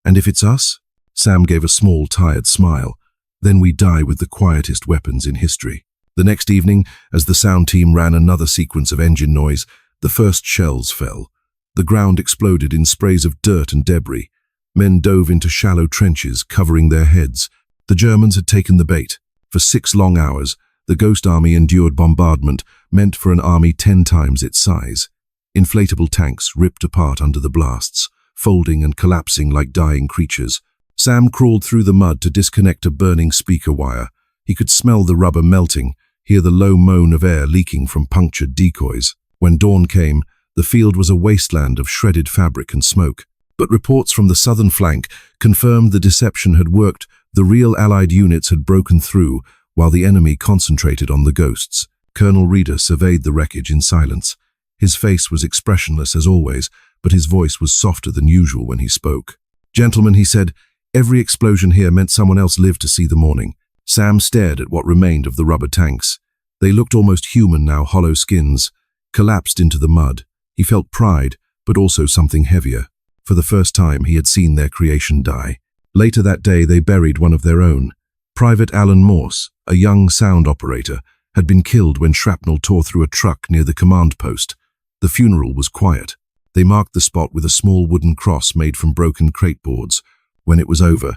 "And if it's us?" Sam gave a small, tired smile. "Then we die with the quietest weapons in history." The next evening, as the sound team ran another sequence of engine noise, the first shells fell. The ground exploded in sprays of dirt and debris. Men dove into shallow trenches, covering their heads. The Germans had taken the bait. For 6 long hours, the Ghost Army endured bombardment meant for an army 10 times its size. Inflatable tanks ripped apart under the blasts, folding and collapsing like dying creatures. Sam crawled through the mud to disconnect a burning speaker wire. He could smell the rubber melting, hear the low moan of air leaking from punctured decoys. When dawn came, the field was a wasteland of shredded fabric and smoke. But reports from the southern flank confirmed the deception had worked. The real Allied units had broken through, while the enemy concentrated on the ghosts. Colonel Reeder surveyed the wreckage in silence. His face was expressionless as always, but his voice was softer than usual when he spoke. "Gentlemen," he said, "every explosion here meant someone else lived to see the morning." Sam stared at what remained of the rubber tanks. They looked almost human now, hollow skins, collapsed into the mud. He felt pride, but also something heavier. For the first time, he had seen their creation die. Later that day, they buried one of their own. Private Alan Morse, a young sound operator, had been killed when shrapnel tore through a truck near the command post. The funeral was quiet. They marked the spot with a small wooden cross made from broken crate boards. When it was over,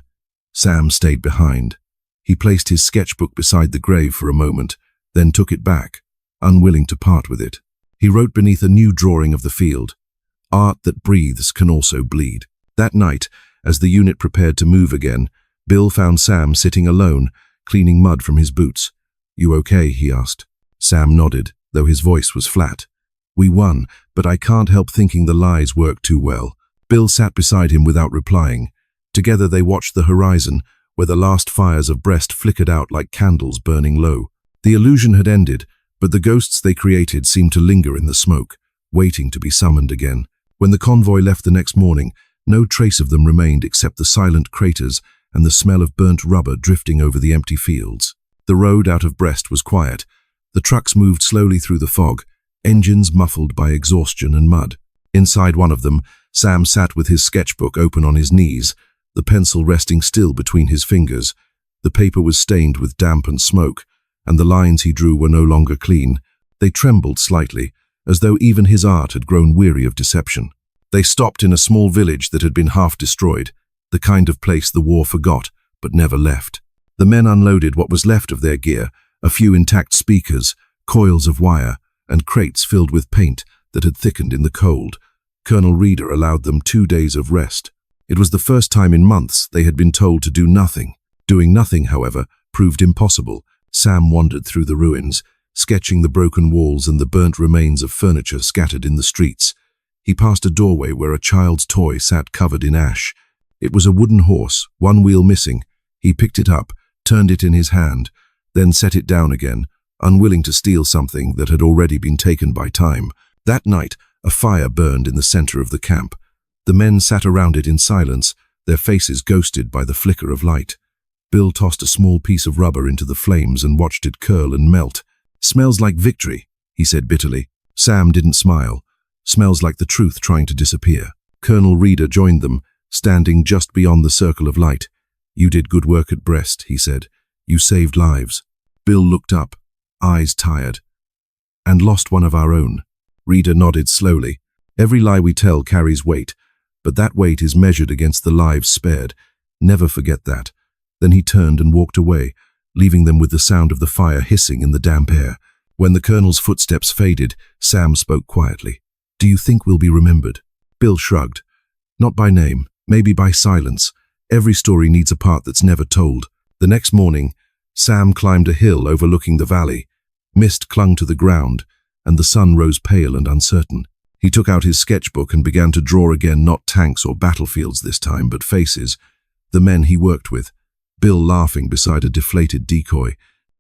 Sam stayed behind. He placed his sketchbook beside the grave for a moment, then took it back, unwilling to part with it. He wrote beneath a new drawing of the field, "Art that breathes can also bleed." That night, as the unit prepared to move again, Bill found Sam sitting alone, cleaning mud from his boots. "You okay?" he asked. Sam nodded, though his voice was flat. "We won, but I can't help thinking the lies worked too well." Bill sat beside him without replying. Together they watched the horizon, where the last fires of Brest flickered out like candles burning low. The illusion had ended, but the ghosts they created seemed to linger in the smoke, waiting to be summoned again. When the convoy left the next morning, no trace of them remained except the silent craters and the smell of burnt rubber drifting over the empty fields. The road out of Brest was quiet. The trucks moved slowly through the fog, engines muffled by exhaustion and mud. Inside one of them, Sam sat with his sketchbook open on his knees, the pencil resting still between his fingers. The paper was stained with damp and smoke, and the lines he drew were no longer clean. They trembled slightly, as though even his art had grown weary of deception. They stopped in a small village that had been half destroyed, the kind of place the war forgot, but never left. The men unloaded what was left of their gear, a few intact speakers, coils of wire, and crates filled with paint that had thickened in the cold. Colonel Reeder allowed them 2 days of rest. It was the first time in months they had been told to do nothing. Doing nothing, however, proved impossible. Sam wandered through the ruins, sketching the broken walls and the burnt remains of furniture scattered in the streets. He passed a doorway where a child's toy sat covered in ash. It was a wooden horse, one wheel missing. He picked it up, turned it in his hand, then set it down again, unwilling to steal something that had already been taken by time. That night, a fire burned in the center of the camp. The men sat around it in silence, their faces ghosted by the flicker of light. Bill tossed a small piece of rubber into the flames and watched it curl and melt. "Smells like victory," he said bitterly. Sam didn't smile. "Smells like the truth trying to disappear." Colonel Reeder joined them, standing just beyond the circle of light. "You did good work at Brest," he said. "You saved lives." Bill looked up, eyes tired. "And lost one of our own." Reeder nodded slowly. "Every lie we tell carries weight, but that weight is measured against the lives spared. Never forget that." Then he turned and walked away, leaving them with the sound of the fire hissing in the damp air. When the colonel's footsteps faded, Sam spoke quietly. "Do you think we'll be remembered?" Bill shrugged. "Not by name, maybe by silence. Every story needs a part that's never told. The next morning, Sam climbed a hill overlooking the valley. Mist clung to the ground, and the sun rose pale and uncertain. He took out his sketchbook and began to draw again, not tanks or battlefields this time, but faces. The men he worked with. Bill laughing beside a deflated decoy.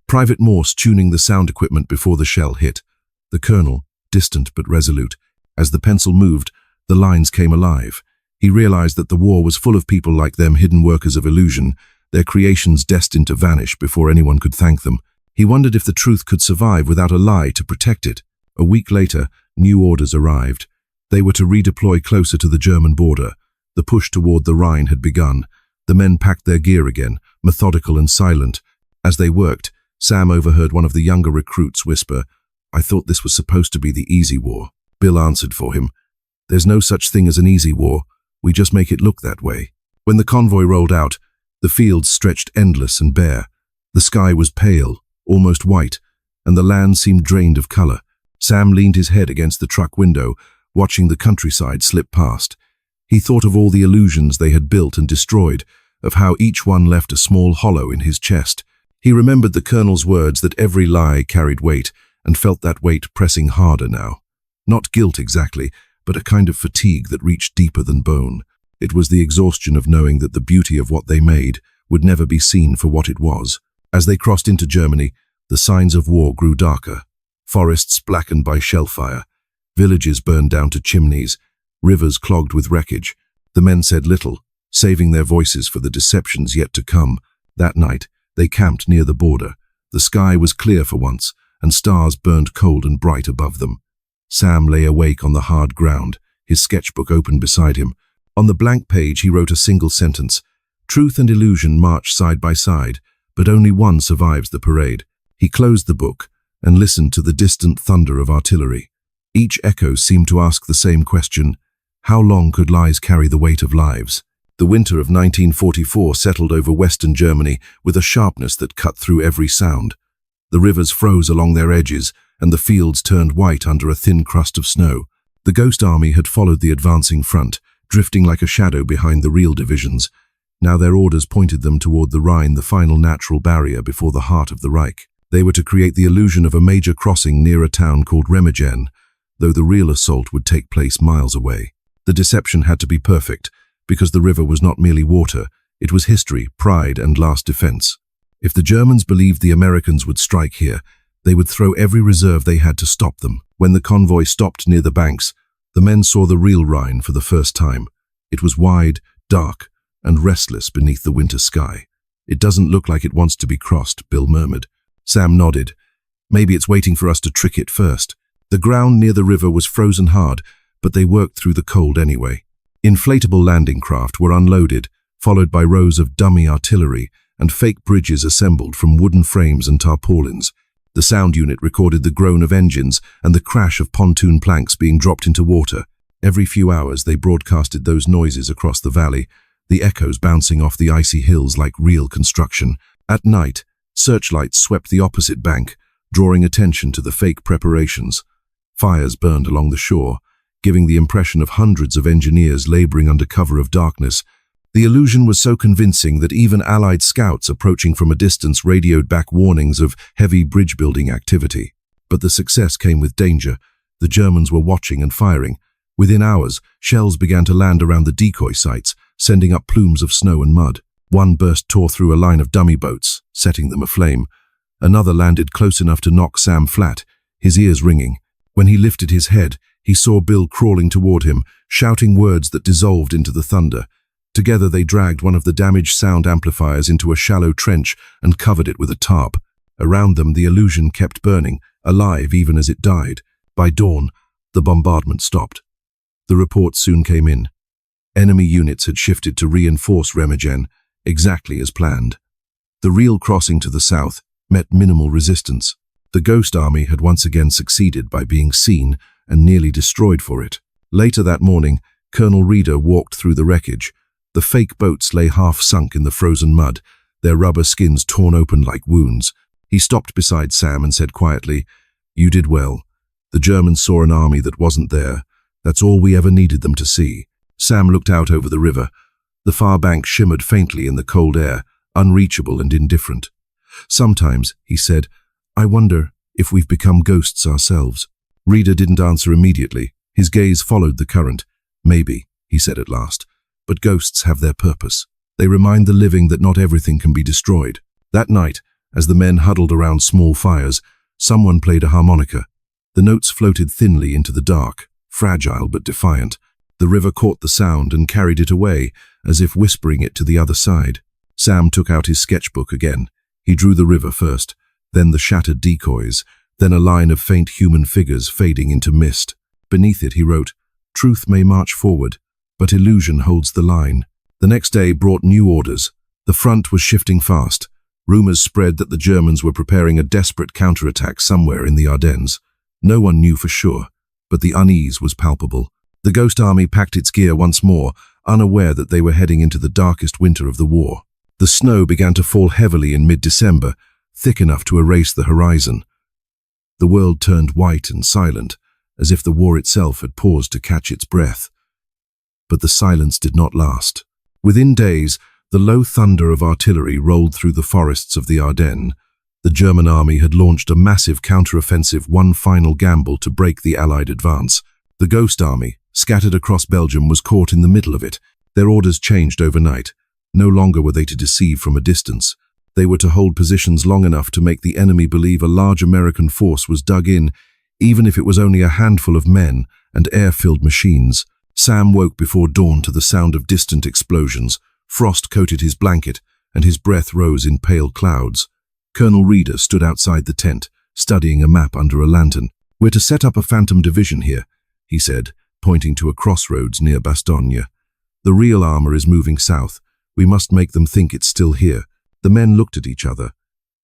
Private Morse tuning the sound equipment before the shell hit. The colonel, distant but resolute. As the pencil moved, the lines came alive. He realized that the war was full of people like them, hidden workers of illusion, their creations destined to vanish before anyone could thank them. He wondered if the truth could survive without a lie to protect it. A week later, new orders arrived. They were to redeploy closer to the German border. The push toward the Rhine had begun. The men packed their gear again, methodical and silent. As they worked, Sam overheard one of the younger recruits whisper, "I thought this was supposed to be the easy war." Bill answered for him, "There's no such thing as an easy war. We just make it look that way." When the convoy rolled out, the fields stretched endless and bare. The sky was pale, almost white, and the land seemed drained of color. Sam leaned his head against the truck window, watching the countryside slip past. He thought of all the illusions they had built and destroyed, of how each one left a small hollow in his chest. He remembered the colonel's words that every lie carried weight, and felt that weight pressing harder now. Not guilt exactly, but a kind of fatigue that reached deeper than bone. It was the exhaustion of knowing that the beauty of what they made would never be seen for what it was. As they crossed into Germany, the signs of war grew darker. Forests blackened by shellfire, villages burned down to chimneys, rivers clogged with wreckage. The men said little, saving their voices for the deceptions yet to come. That night, they camped near the border. The sky was clear for once, and stars burned cold and bright above them. Sam lay awake on the hard ground, his sketchbook open beside him. On the blank page he wrote a single sentence. Truth and illusion march side by side, but only one survives the parade. He closed the book and listened to the distant thunder of artillery. Each echo seemed to ask the same question: how long could lies carry the weight of lives? The winter of 1944 settled over Western Germany with a sharpness that cut through every sound. The rivers froze along their edges, and the fields turned white under a thin crust of snow. The Ghost Army had followed the advancing front, drifting like a shadow behind the real divisions. Now their orders pointed them toward the Rhine, the final natural barrier before the heart of the Reich. They were to create the illusion of a major crossing near a town called Remagen, though the real assault would take place miles away. The deception had to be perfect, because the river was not merely water, it was history, pride, and last defense. If the Germans believed the Americans would strike here, they would throw every reserve they had to stop them. When the convoy stopped near the banks, the men saw the real Rhine for the first time. It was wide, dark, and restless beneath the winter sky. "It doesn't look like it wants to be crossed," Bill murmured. Sam nodded. "Maybe it's waiting for us to trick it first." The ground near the river was frozen hard, but they worked through the cold anyway. Inflatable landing craft were unloaded, followed by rows of dummy artillery and fake bridges assembled from wooden frames and tarpaulins. The sound unit recorded the groan of engines and the crash of pontoon planks being dropped into water. Every few hours they broadcasted those noises across the valley, the echoes bouncing off the icy hills like real construction. At night, searchlights swept the opposite bank, drawing attention to the fake preparations. Fires burned along the shore, giving the impression of hundreds of engineers laboring under cover of darkness. The illusion was so convincing that even Allied scouts approaching from a distance radioed back warnings of heavy bridge-building activity. But the success came with danger. The Germans were watching and firing. Within hours, shells began to land around the decoy sites, sending up plumes of snow and mud. One burst tore through a line of dummy boats, setting them aflame. Another landed close enough to knock Sam flat, his ears ringing. When he lifted his head, he saw Bill crawling toward him, shouting words that dissolved into the thunder. Together they dragged one of the damaged sound amplifiers into a shallow trench and covered it with a tarp. Around them the illusion kept burning, alive even as it died. By dawn, the bombardment stopped. The reports soon came in. Enemy units had shifted to reinforce Remagen, exactly as planned. The real crossing to the south met minimal resistance. The Ghost Army had once again succeeded by being seen and nearly destroyed for it. Later that morning, Colonel Reeder walked through the wreckage. The fake boats lay half sunk in the frozen mud, their rubber skins torn open like wounds. He stopped beside Sam and said quietly, "You did well. The Germans saw an army that wasn't there. That's all we ever needed them to see." Sam looked out over the river. The far bank shimmered faintly in the cold air, unreachable and indifferent. "Sometimes," he said, "I wonder if we've become ghosts ourselves." Reader didn't answer immediately. His gaze followed the current. "Maybe," he said at last, "but ghosts have their purpose. They remind the living that not everything can be destroyed." That night, as the men huddled around small fires, someone played a harmonica. The notes floated thinly into the dark, fragile but defiant. The river caught the sound and carried it away, as if whispering it to the other side. Sam took out his sketchbook again. He drew the river first, then the shattered decoys, then a line of faint human figures fading into mist. Beneath it he wrote, "Truth may march forward, but illusion holds the line." The next day brought new orders. The front was shifting fast. Rumors spread that the Germans were preparing a desperate counterattack somewhere in the Ardennes. No one knew for sure, but the unease was palpable. The Ghost Army packed its gear once more, unaware that they were heading into the darkest winter of the war. The snow began to fall heavily in mid-December, thick enough to erase the horizon. The world turned white and silent, as if the war itself had paused to catch its breath. But the silence did not last. Within days, the low thunder of artillery rolled through the forests of the Ardennes. The German army had launched a massive counteroffensive, one final gamble to break the Allied advance. The Ghost Army, scattered across Belgium, was caught in the middle of it. Their orders changed overnight. No longer were they to deceive from a distance. They were to hold positions long enough to make the enemy believe a large American force was dug in, even if it was only a handful of men and air-filled machines. Sam woke before dawn to the sound of distant explosions. Frost coated his blanket, and his breath rose in pale clouds. Colonel Reeder stood outside the tent, studying a map under a lantern. "We're to set up a phantom division here," he said, pointing to a crossroads near Bastogne. "The real armor is moving south. We must make them think it's still here." The men looked at each other.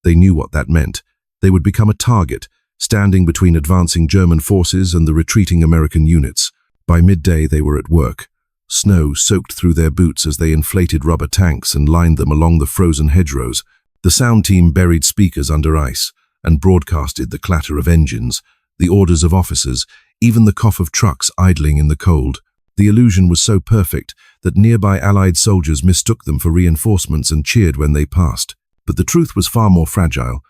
They knew what that meant. They would become a target, standing between advancing German forces and the retreating American units. By midday they were at work. Snow soaked through their boots as they inflated rubber tanks and lined them along the frozen hedgerows. The sound team buried speakers under ice and broadcasted the clatter of engines, the orders of officers, even the cough of trucks idling in the cold. The illusion was so perfect that nearby Allied soldiers mistook them for reinforcements and cheered when they passed. But the truth was far more fragile.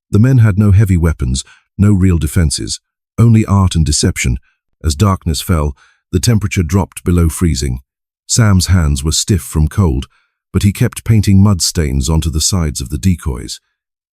The men had no heavy weapons, no real defenses, only art and deception. As darkness fell, the temperature dropped below freezing. Sam's hands were stiff from cold, but he kept painting mud stains onto the sides of the decoys.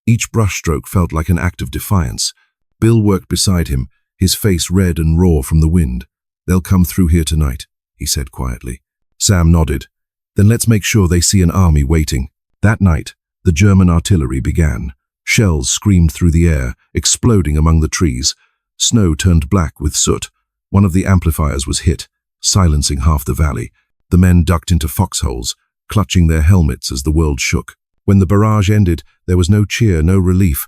Each brushstroke felt like an act of defiance. Bill worked beside him, his face red and raw from the wind. "They'll come through here tonight," he said quietly. Sam nodded. "Then let's make sure they see an army waiting." That night, the German artillery began. Shells screamed through the air, exploding among the trees. Snow turned black with soot. One of the amplifiers was hit, silencing half the valley. The men ducked into foxholes, clutching their helmets as the world shook. When the barrage ended, there was no cheer, no relief,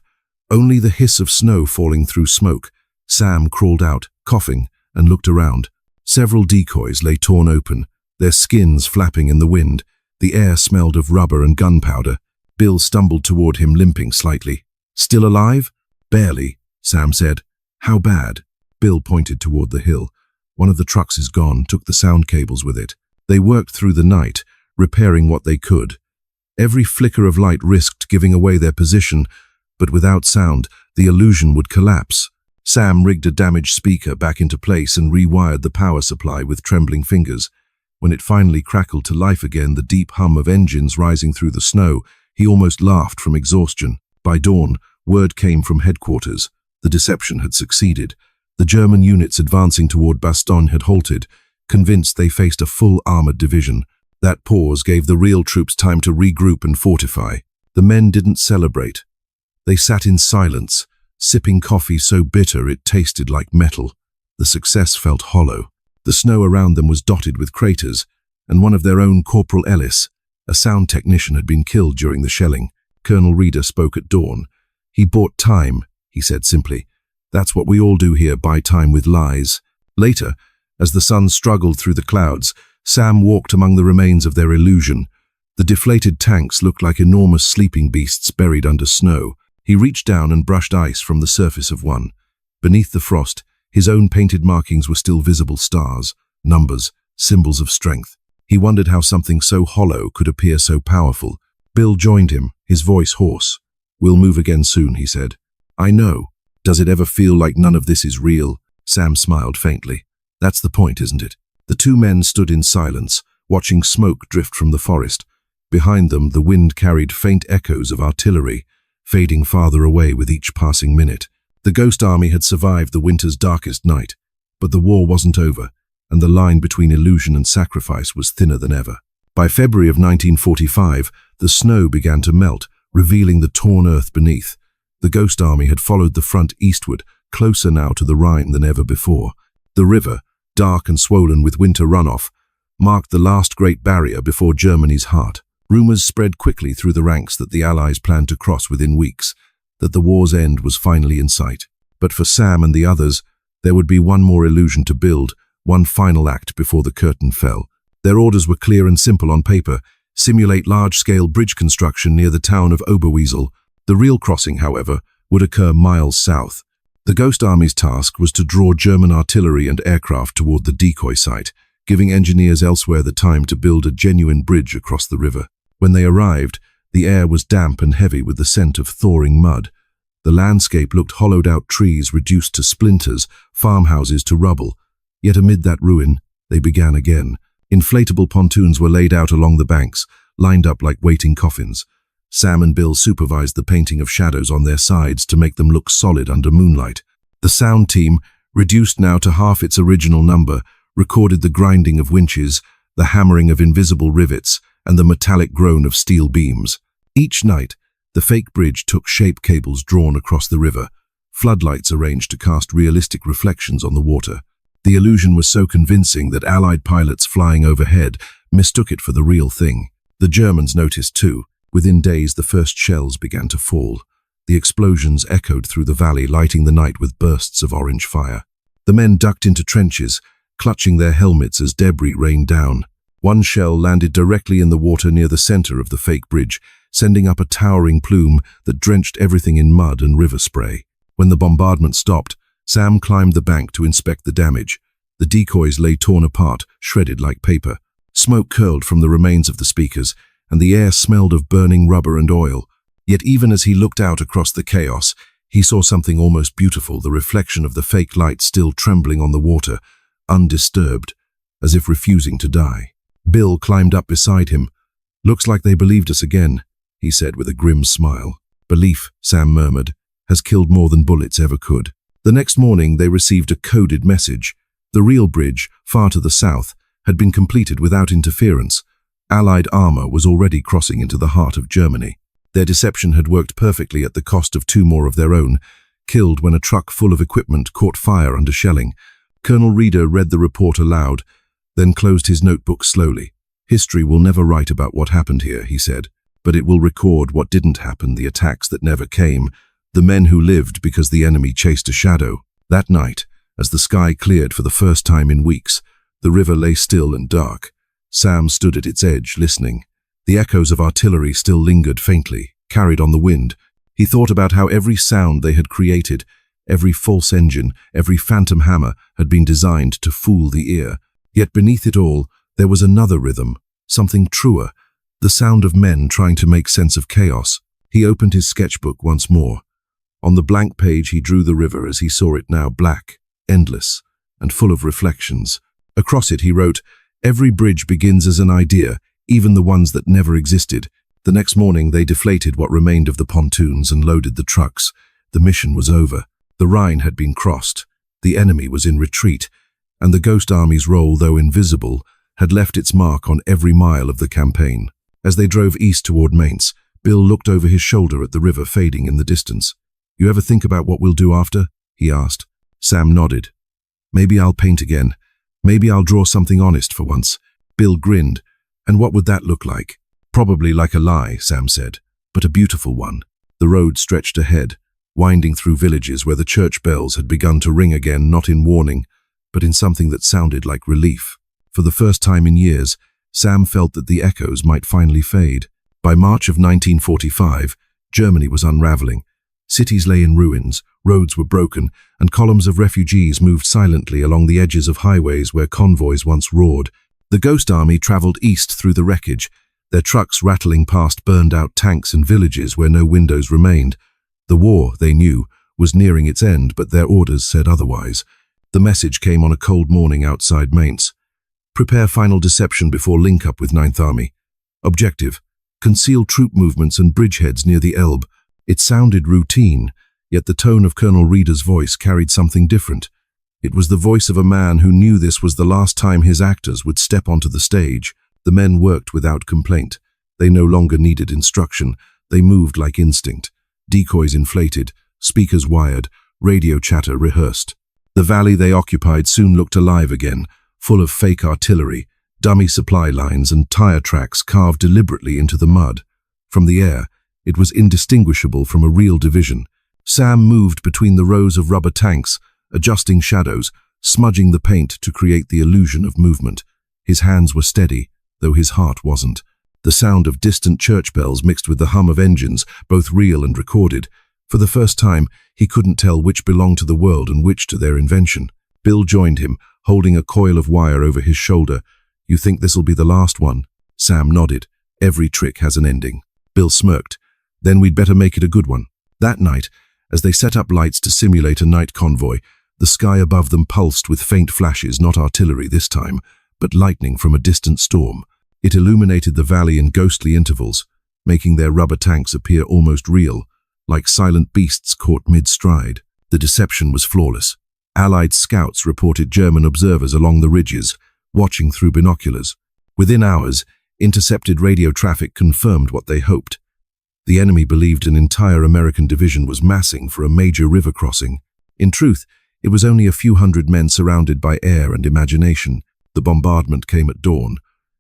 only the hiss of snow falling through smoke. Sam crawled out, coughing, and looked around. Several decoys lay torn open, their skins flapping in the wind. The air smelled of rubber and gunpowder. Bill stumbled toward him, limping slightly. "Still alive?" "Barely," Sam said. "How bad?" Bill pointed toward the hill. "One of the trucks is gone, took the sound cables with it." They worked through the night, repairing what they could. Every flicker of light risked giving away their position, but without sound, the illusion would collapse. Sam rigged a damaged speaker back into place and rewired the power supply with trembling fingers. When it finally crackled to life again, the deep hum of engines rising through the snow, he almost laughed from exhaustion. By dawn, word came from headquarters. The deception had succeeded. The German units advancing toward Bastogne had halted, convinced they faced a full armored division. That pause gave the real troops time to regroup and fortify. The men didn't celebrate. They sat in silence, sipping coffee so bitter it tasted like metal. The success felt hollow. The snow around them was dotted with craters, and one of their own, Corporal Ellis, a sound technician, had been killed during the shelling. Colonel Reeder spoke at dawn. "He bought time," he said simply. "That's what we all do here, buy time with lies." Later, as the sun struggled through the clouds, Sam walked among the remains of their illusion. The deflated tanks looked like enormous sleeping beasts buried under snow. He reached down and brushed ice from the surface of one. Beneath the frost, his own painted markings were still visible: stars, numbers, symbols of strength. He wondered how something so hollow could appear so powerful. Bill joined him, his voice hoarse. "We'll move again soon," he said. "I know. Does it ever feel like none of this is real?" Sam smiled faintly. "That's the point, isn't it?" The two men stood in silence, watching smoke drift from the forest. Behind them, the wind carried faint echoes of artillery, fading farther away with each passing minute. The Ghost Army had survived the winter's darkest night, but the war wasn't over, and the line between illusion and sacrifice was thinner than ever. By February of 1945, the snow began to melt, revealing the torn earth beneath. The Ghost Army had followed the front eastward, closer now to the Rhine than ever before. The river, dark and swollen with winter runoff, marked the last great barrier before Germany's heart. Rumors spread quickly through the ranks that the Allies planned to cross within weeks, that the war's end was finally in sight. But for Sam and the others, there would be one more illusion to build, one final act before the curtain fell. Their orders were clear and simple on paper: simulate large-scale bridge construction near the town of Oberwiesel. The real crossing, however, would occur miles south. The Ghost Army's task was to draw German artillery and aircraft toward the decoy site, giving engineers elsewhere the time to build a genuine bridge across the river. When they arrived, the air was damp and heavy with the scent of thawing mud. The landscape looked hollowed-out trees reduced to splinters, farmhouses to rubble. Yet amid that ruin, they began again. Inflatable pontoons were laid out along the banks, lined up like waiting coffins. Sam and Bill supervised the painting of shadows on their sides to make them look solid under moonlight. The sound team, reduced now to half its original number, recorded the grinding of winches, the hammering of invisible rivets, and the metallic groan of steel beams. Each night, the fake bridge took shape cables drawn across the river, floodlights arranged to cast realistic reflections on the water. The illusion was so convincing that Allied pilots flying overhead mistook it for the real thing. The Germans noticed too. Within days, the first shells began to fall. The explosions echoed through the valley, lighting the night with bursts of orange fire. The men ducked into trenches, clutching their helmets as debris rained down. One shell landed directly in the water near the center of the fake bridge, sending up a towering plume that drenched everything in mud and river spray. When the bombardment stopped, Sam climbed the bank to inspect the damage. The decoys lay torn apart, shredded like paper. Smoke curled from the remains of the speakers, and the air smelled of burning rubber and oil. Yet even as he looked out across the chaos, he saw something almost beautiful, the reflection of the fake light still trembling on the water, undisturbed, as if refusing to die. Bill climbed up beside him. "Looks like they believed us again," he said with a grim smile. "Belief," Sam murmured, "has killed more than bullets ever could." The next morning they received a coded message. The real bridge, far to the south, had been completed without interference. Allied armor was already crossing into the heart of Germany. Their deception had worked perfectly at the cost of two more of their own, killed when a truck full of equipment caught fire under shelling. Colonel Reeder read the report aloud, then closed his notebook slowly. "History will never write about what happened here," he said, "but it will record what didn't happen, the attacks that never came, the men who lived because the enemy chased a shadow." That night, as the sky cleared for the first time in weeks, the river lay still and dark. Sam stood at its edge, listening. The echoes of artillery still lingered faintly, carried on the wind. He thought about how every sound they had created, every false engine, every phantom hammer had been designed to fool the ear. Yet beneath it all, there was another rhythm, something truer, the sound of men trying to make sense of chaos. He opened his sketchbook once more. On the blank page he drew the river as he saw it now, black, endless, and full of reflections. Across it he wrote, "Every bridge begins as an idea, even the ones that never existed." The next morning they deflated what remained of the pontoons and loaded the trucks. The mission was over. The Rhine had been crossed. The enemy was in retreat, and the Ghost Army's role, though invisible, had left its mark on every mile of the campaign. As they drove east toward Mainz, Bill looked over his shoulder at the river fading in the distance. "You ever think about what we'll do after?" he asked. Sam nodded. "Maybe I'll paint again. Maybe I'll draw something honest for once." Bill grinned. "And what would that look like?" "Probably like a lie," Sam said, "but a beautiful one." The road stretched ahead, winding through villages where the church bells had begun to ring again, not in warning, but in something that sounded like relief. For the first time in years, Sam felt that the echoes might finally fade. By March of 1945, Germany was unraveling. Cities lay in ruins, roads were broken, and columns of refugees moved silently along the edges of highways where convoys once roared. The Ghost Army traveled east through the wreckage, their trucks rattling past burned-out tanks and villages where no windows remained. The war, they knew, was nearing its end, but their orders said otherwise. The message came on a cold morning outside Mainz. Prepare final deception before link-up with 9th Army. Objective: conceal troop movements and bridgeheads near the Elbe. It sounded routine, yet the tone of Colonel Reeder's voice carried something different. It was the voice of a man who knew this was the last time his actors would step onto the stage. The men worked without complaint. They no longer needed instruction. They moved like instinct. Decoys inflated, speakers wired, radio chatter rehearsed. The valley they occupied soon looked alive again, full of fake artillery, dummy supply lines and tire tracks carved deliberately into the mud. From the air, it was indistinguishable from a real division. Sam moved between the rows of rubber tanks, adjusting shadows, smudging the paint to create the illusion of movement. His hands were steady, though his heart wasn't. The sound of distant church bells mixed with the hum of engines, both real and recorded. For the first time, he couldn't tell which belonged to the world and which to their invention. Bill joined him, holding a coil of wire over his shoulder. "You think this'll be the last one?" Sam nodded. "Every trick has an ending." Bill smirked. "Then we'd better make it a good one." That night, as they set up lights to simulate a night convoy, the sky above them pulsed with faint flashes, not artillery this time, but lightning from a distant storm. It illuminated the valley in ghostly intervals, making their rubber tanks appear almost real, like silent beasts caught mid-stride. The deception was flawless. Allied scouts reported German observers along the ridges, watching through binoculars. Within hours, intercepted radio traffic confirmed what they hoped. The enemy believed an entire American division was massing for a major river crossing. In truth, it was only a few hundred men surrounded by air and imagination. The bombardment came at dawn.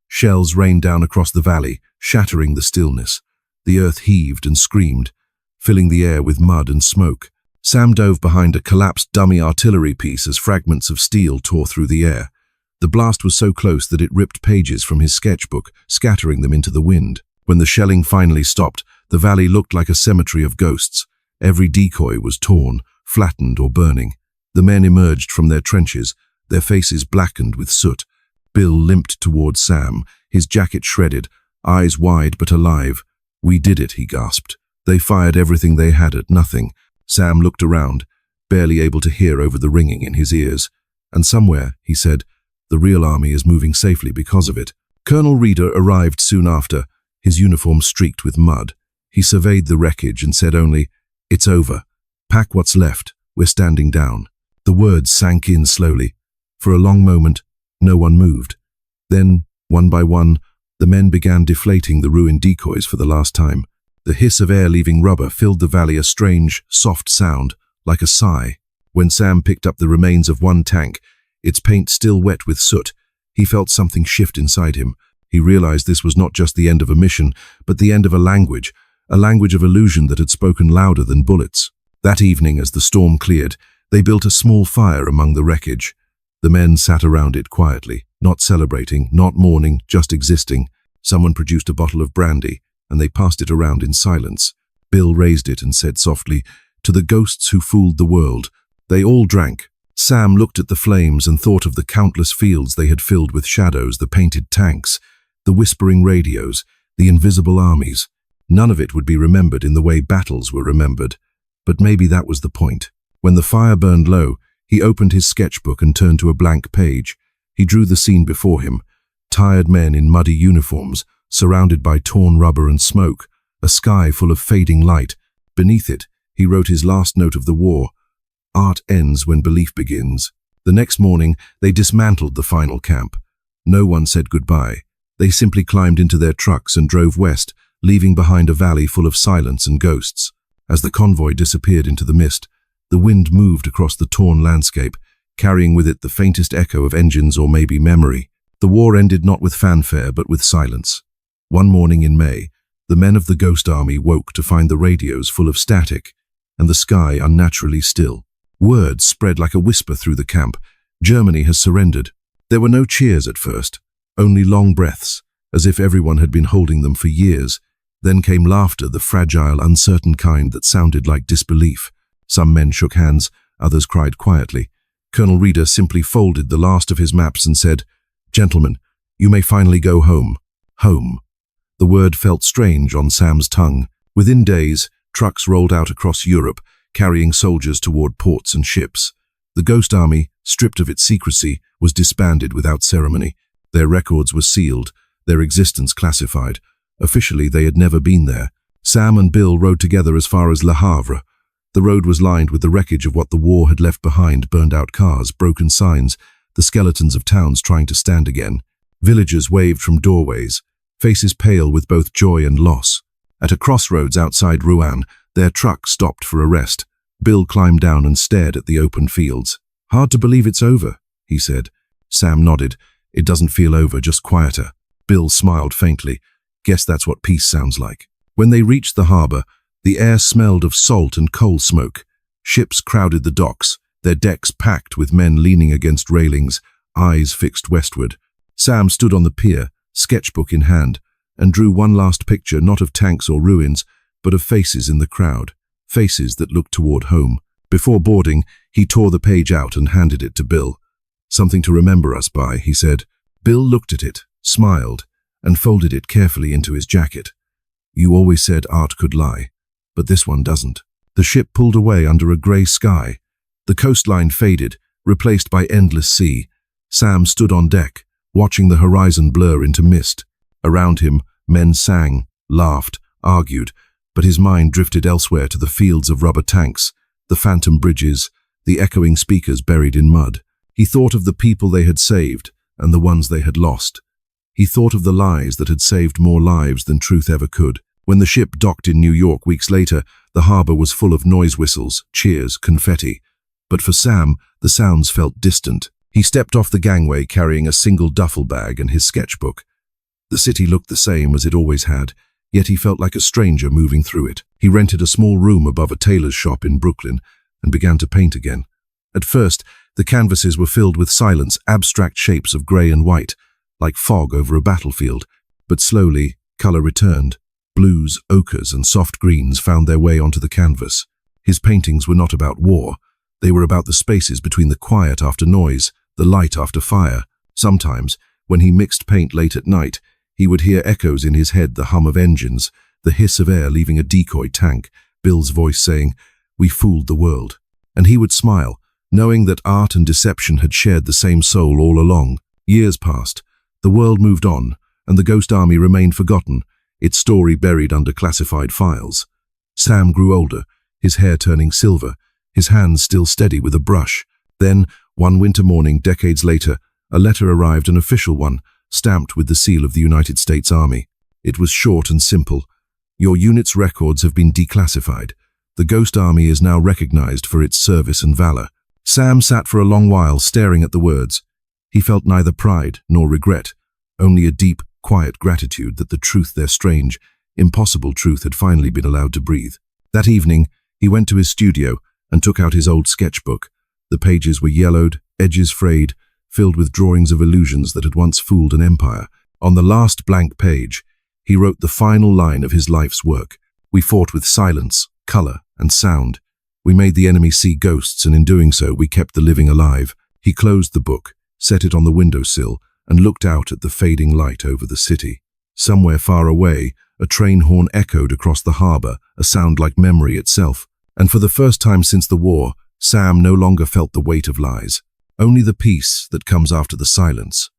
Shells rained down across the valley, shattering the stillness. The earth heaved and screamed, filling the air with mud and smoke. Sam dove behind a collapsed dummy artillery piece as fragments of steel tore through the air. The blast was so close that it ripped pages from his sketchbook, scattering them into the wind. When the shelling finally stopped, the valley looked like a cemetery of ghosts. Every decoy was torn, flattened or burning. The men emerged from their trenches, their faces blackened with soot. Bill limped towards Sam, his jacket shredded, eyes wide but alive. "We did it," he gasped. "They fired everything they had at nothing." Sam looked around, barely able to hear over the ringing in his ears. "And somewhere," he said, "the real army is moving safely because of it." Colonel Reeder arrived soon after, his uniform streaked with mud. He surveyed the wreckage and said only, "It's over. Pack what's left. We're standing down." The words sank in slowly. For a long moment, no one moved. Then, one by one, the men began deflating the ruined decoys for the last time. The hiss of air leaving rubber filled the valley, a strange, soft sound, like a sigh. When Sam picked up the remains of one tank, its paint still wet with soot, he felt something shift inside him. He realized this was not just the end of a mission, but the end of a language of illusion that had spoken louder than bullets. That evening, as the storm cleared, they built a small fire among the wreckage. The men sat around it quietly, not celebrating, not mourning, just existing. Someone produced a bottle of brandy, and they passed it around in silence. Bill raised it and said softly, "To the ghosts who fooled the world." They all drank. Sam looked at the flames and thought of the countless fields they had filled with shadows, the painted tanks, the whispering radios, the invisible armies. None of it would be remembered in the way battles were remembered. But maybe that was the point. When the fire burned low, he opened his sketchbook and turned to a blank page. He drew the scene before him. Tired men in muddy uniforms, surrounded by torn rubber and smoke, a sky full of fading light. Beneath it, he wrote his last note of the war. "Art ends when belief begins." The next morning, they dismantled the final camp. No one said goodbye. They simply climbed into their trucks and drove west, leaving behind a valley full of silence and ghosts. As the convoy disappeared into the mist, the wind moved across the torn landscape, carrying with it the faintest echo of engines or maybe memory. The war ended not with fanfare, but with silence. One morning in May, the men of the Ghost Army woke to find the radios full of static, and the sky unnaturally still. Words spread like a whisper through the camp. Germany has surrendered. There were no cheers at first, only long breaths, as if everyone had been holding them for years. Then came laughter, the fragile, uncertain kind that sounded like disbelief. Some men shook hands, others cried quietly. Colonel Reeder simply folded the last of his maps and said, "Gentlemen, You may finally go home. Home. The word felt strange on Sam's tongue. Within days, trucks rolled out across Europe, carrying soldiers toward ports and ships. The Ghost Army, stripped of its secrecy, was disbanded without ceremony. Their records were sealed, their existence classified. Officially, they had never been there. Sam and Bill rode together as far as Le Havre. The road was lined with the wreckage of what the war had left behind: burned-out cars, broken signs, the skeletons of towns trying to stand again. Villagers waved from doorways, faces pale with both joy and loss. At a crossroads outside Rouen, their truck stopped for a rest. Bill climbed down and stared at the open fields. "Hard to believe it's over," he said. Sam nodded. "It doesn't feel over, just quieter." Bill smiled faintly. "Guess that's what peace sounds like." When they reached the harbor, the air smelled of salt and coal smoke. Ships crowded the docks, their decks packed with men leaning against railings, eyes fixed westward. Sam stood on the pier, sketchbook in hand, and drew one last picture, not of tanks or ruins, but of faces in the crowd, faces that looked toward home. Before boarding, he tore the page out and handed it to Bill. "Something to remember us by," he said. Bill looked at it, smiled, and folded it carefully into his jacket. "You always said art could lie, but this one doesn't." The ship pulled away under a grey sky. The coastline faded, replaced by endless sea. Sam stood on deck, watching the horizon blur into mist. Around him, men sang, laughed, argued, but his mind drifted elsewhere to the fields of rubber tanks, the phantom bridges, the echoing speakers buried in mud. He thought of the people they had saved and the ones they had lost. He thought of the lies that had saved more lives than truth ever could. When the ship docked in New York weeks later, the harbor was full of noise whistles, cheers, confetti. But for Sam, the sounds felt distant. He stepped off the gangway carrying a single duffel bag and his sketchbook. The city looked the same as it always had, yet he felt like a stranger moving through it. He rented a small room above a tailor's shop in Brooklyn and began to paint again. At first, the canvases were filled with silence, abstract shapes of grey and white, like fog over a battlefield. But slowly, color returned. Blues, ochres, and soft greens found their way onto the canvas. His paintings were not about war. They were about the spaces between the quiet after noise, the light after fire. Sometimes, when he mixed paint late at night, he would hear echoes in his head: the hum of engines, the hiss of air leaving a decoy tank, Bill's voice saying, "We fooled the world." And he would smile, knowing that art and deception had shared the same soul all along. Years passed. The world moved on, and the Ghost Army remained forgotten, its story buried under classified files. Sam grew older, his hair turning silver, his hands still steady with a brush. Then, one winter morning, decades later, a letter arrived, an official one, stamped with the seal of the United States Army. It was short and simple. "Your unit's records have been declassified. The Ghost Army is now recognized for its service and valor." Sam sat for a long while, staring at the words. He felt neither pride nor regret, only a deep, quiet gratitude that the truth, their strange, impossible truth, had finally been allowed to breathe. That evening, he went to his studio and took out his old sketchbook. The pages were yellowed, edges frayed, filled with drawings of illusions that had once fooled an empire. On the last blank page, he wrote the final line of his life's work. "We fought with silence, color, and sound. We made the enemy see ghosts, and in doing so, we kept the living alive." He closed the book, set it on the windowsill, and looked out at the fading light over the city. Somewhere far away, a train horn echoed across the harbor, a sound like memory itself. And for the first time since the war, Sam no longer felt the weight of lies, only the peace that comes after the silence.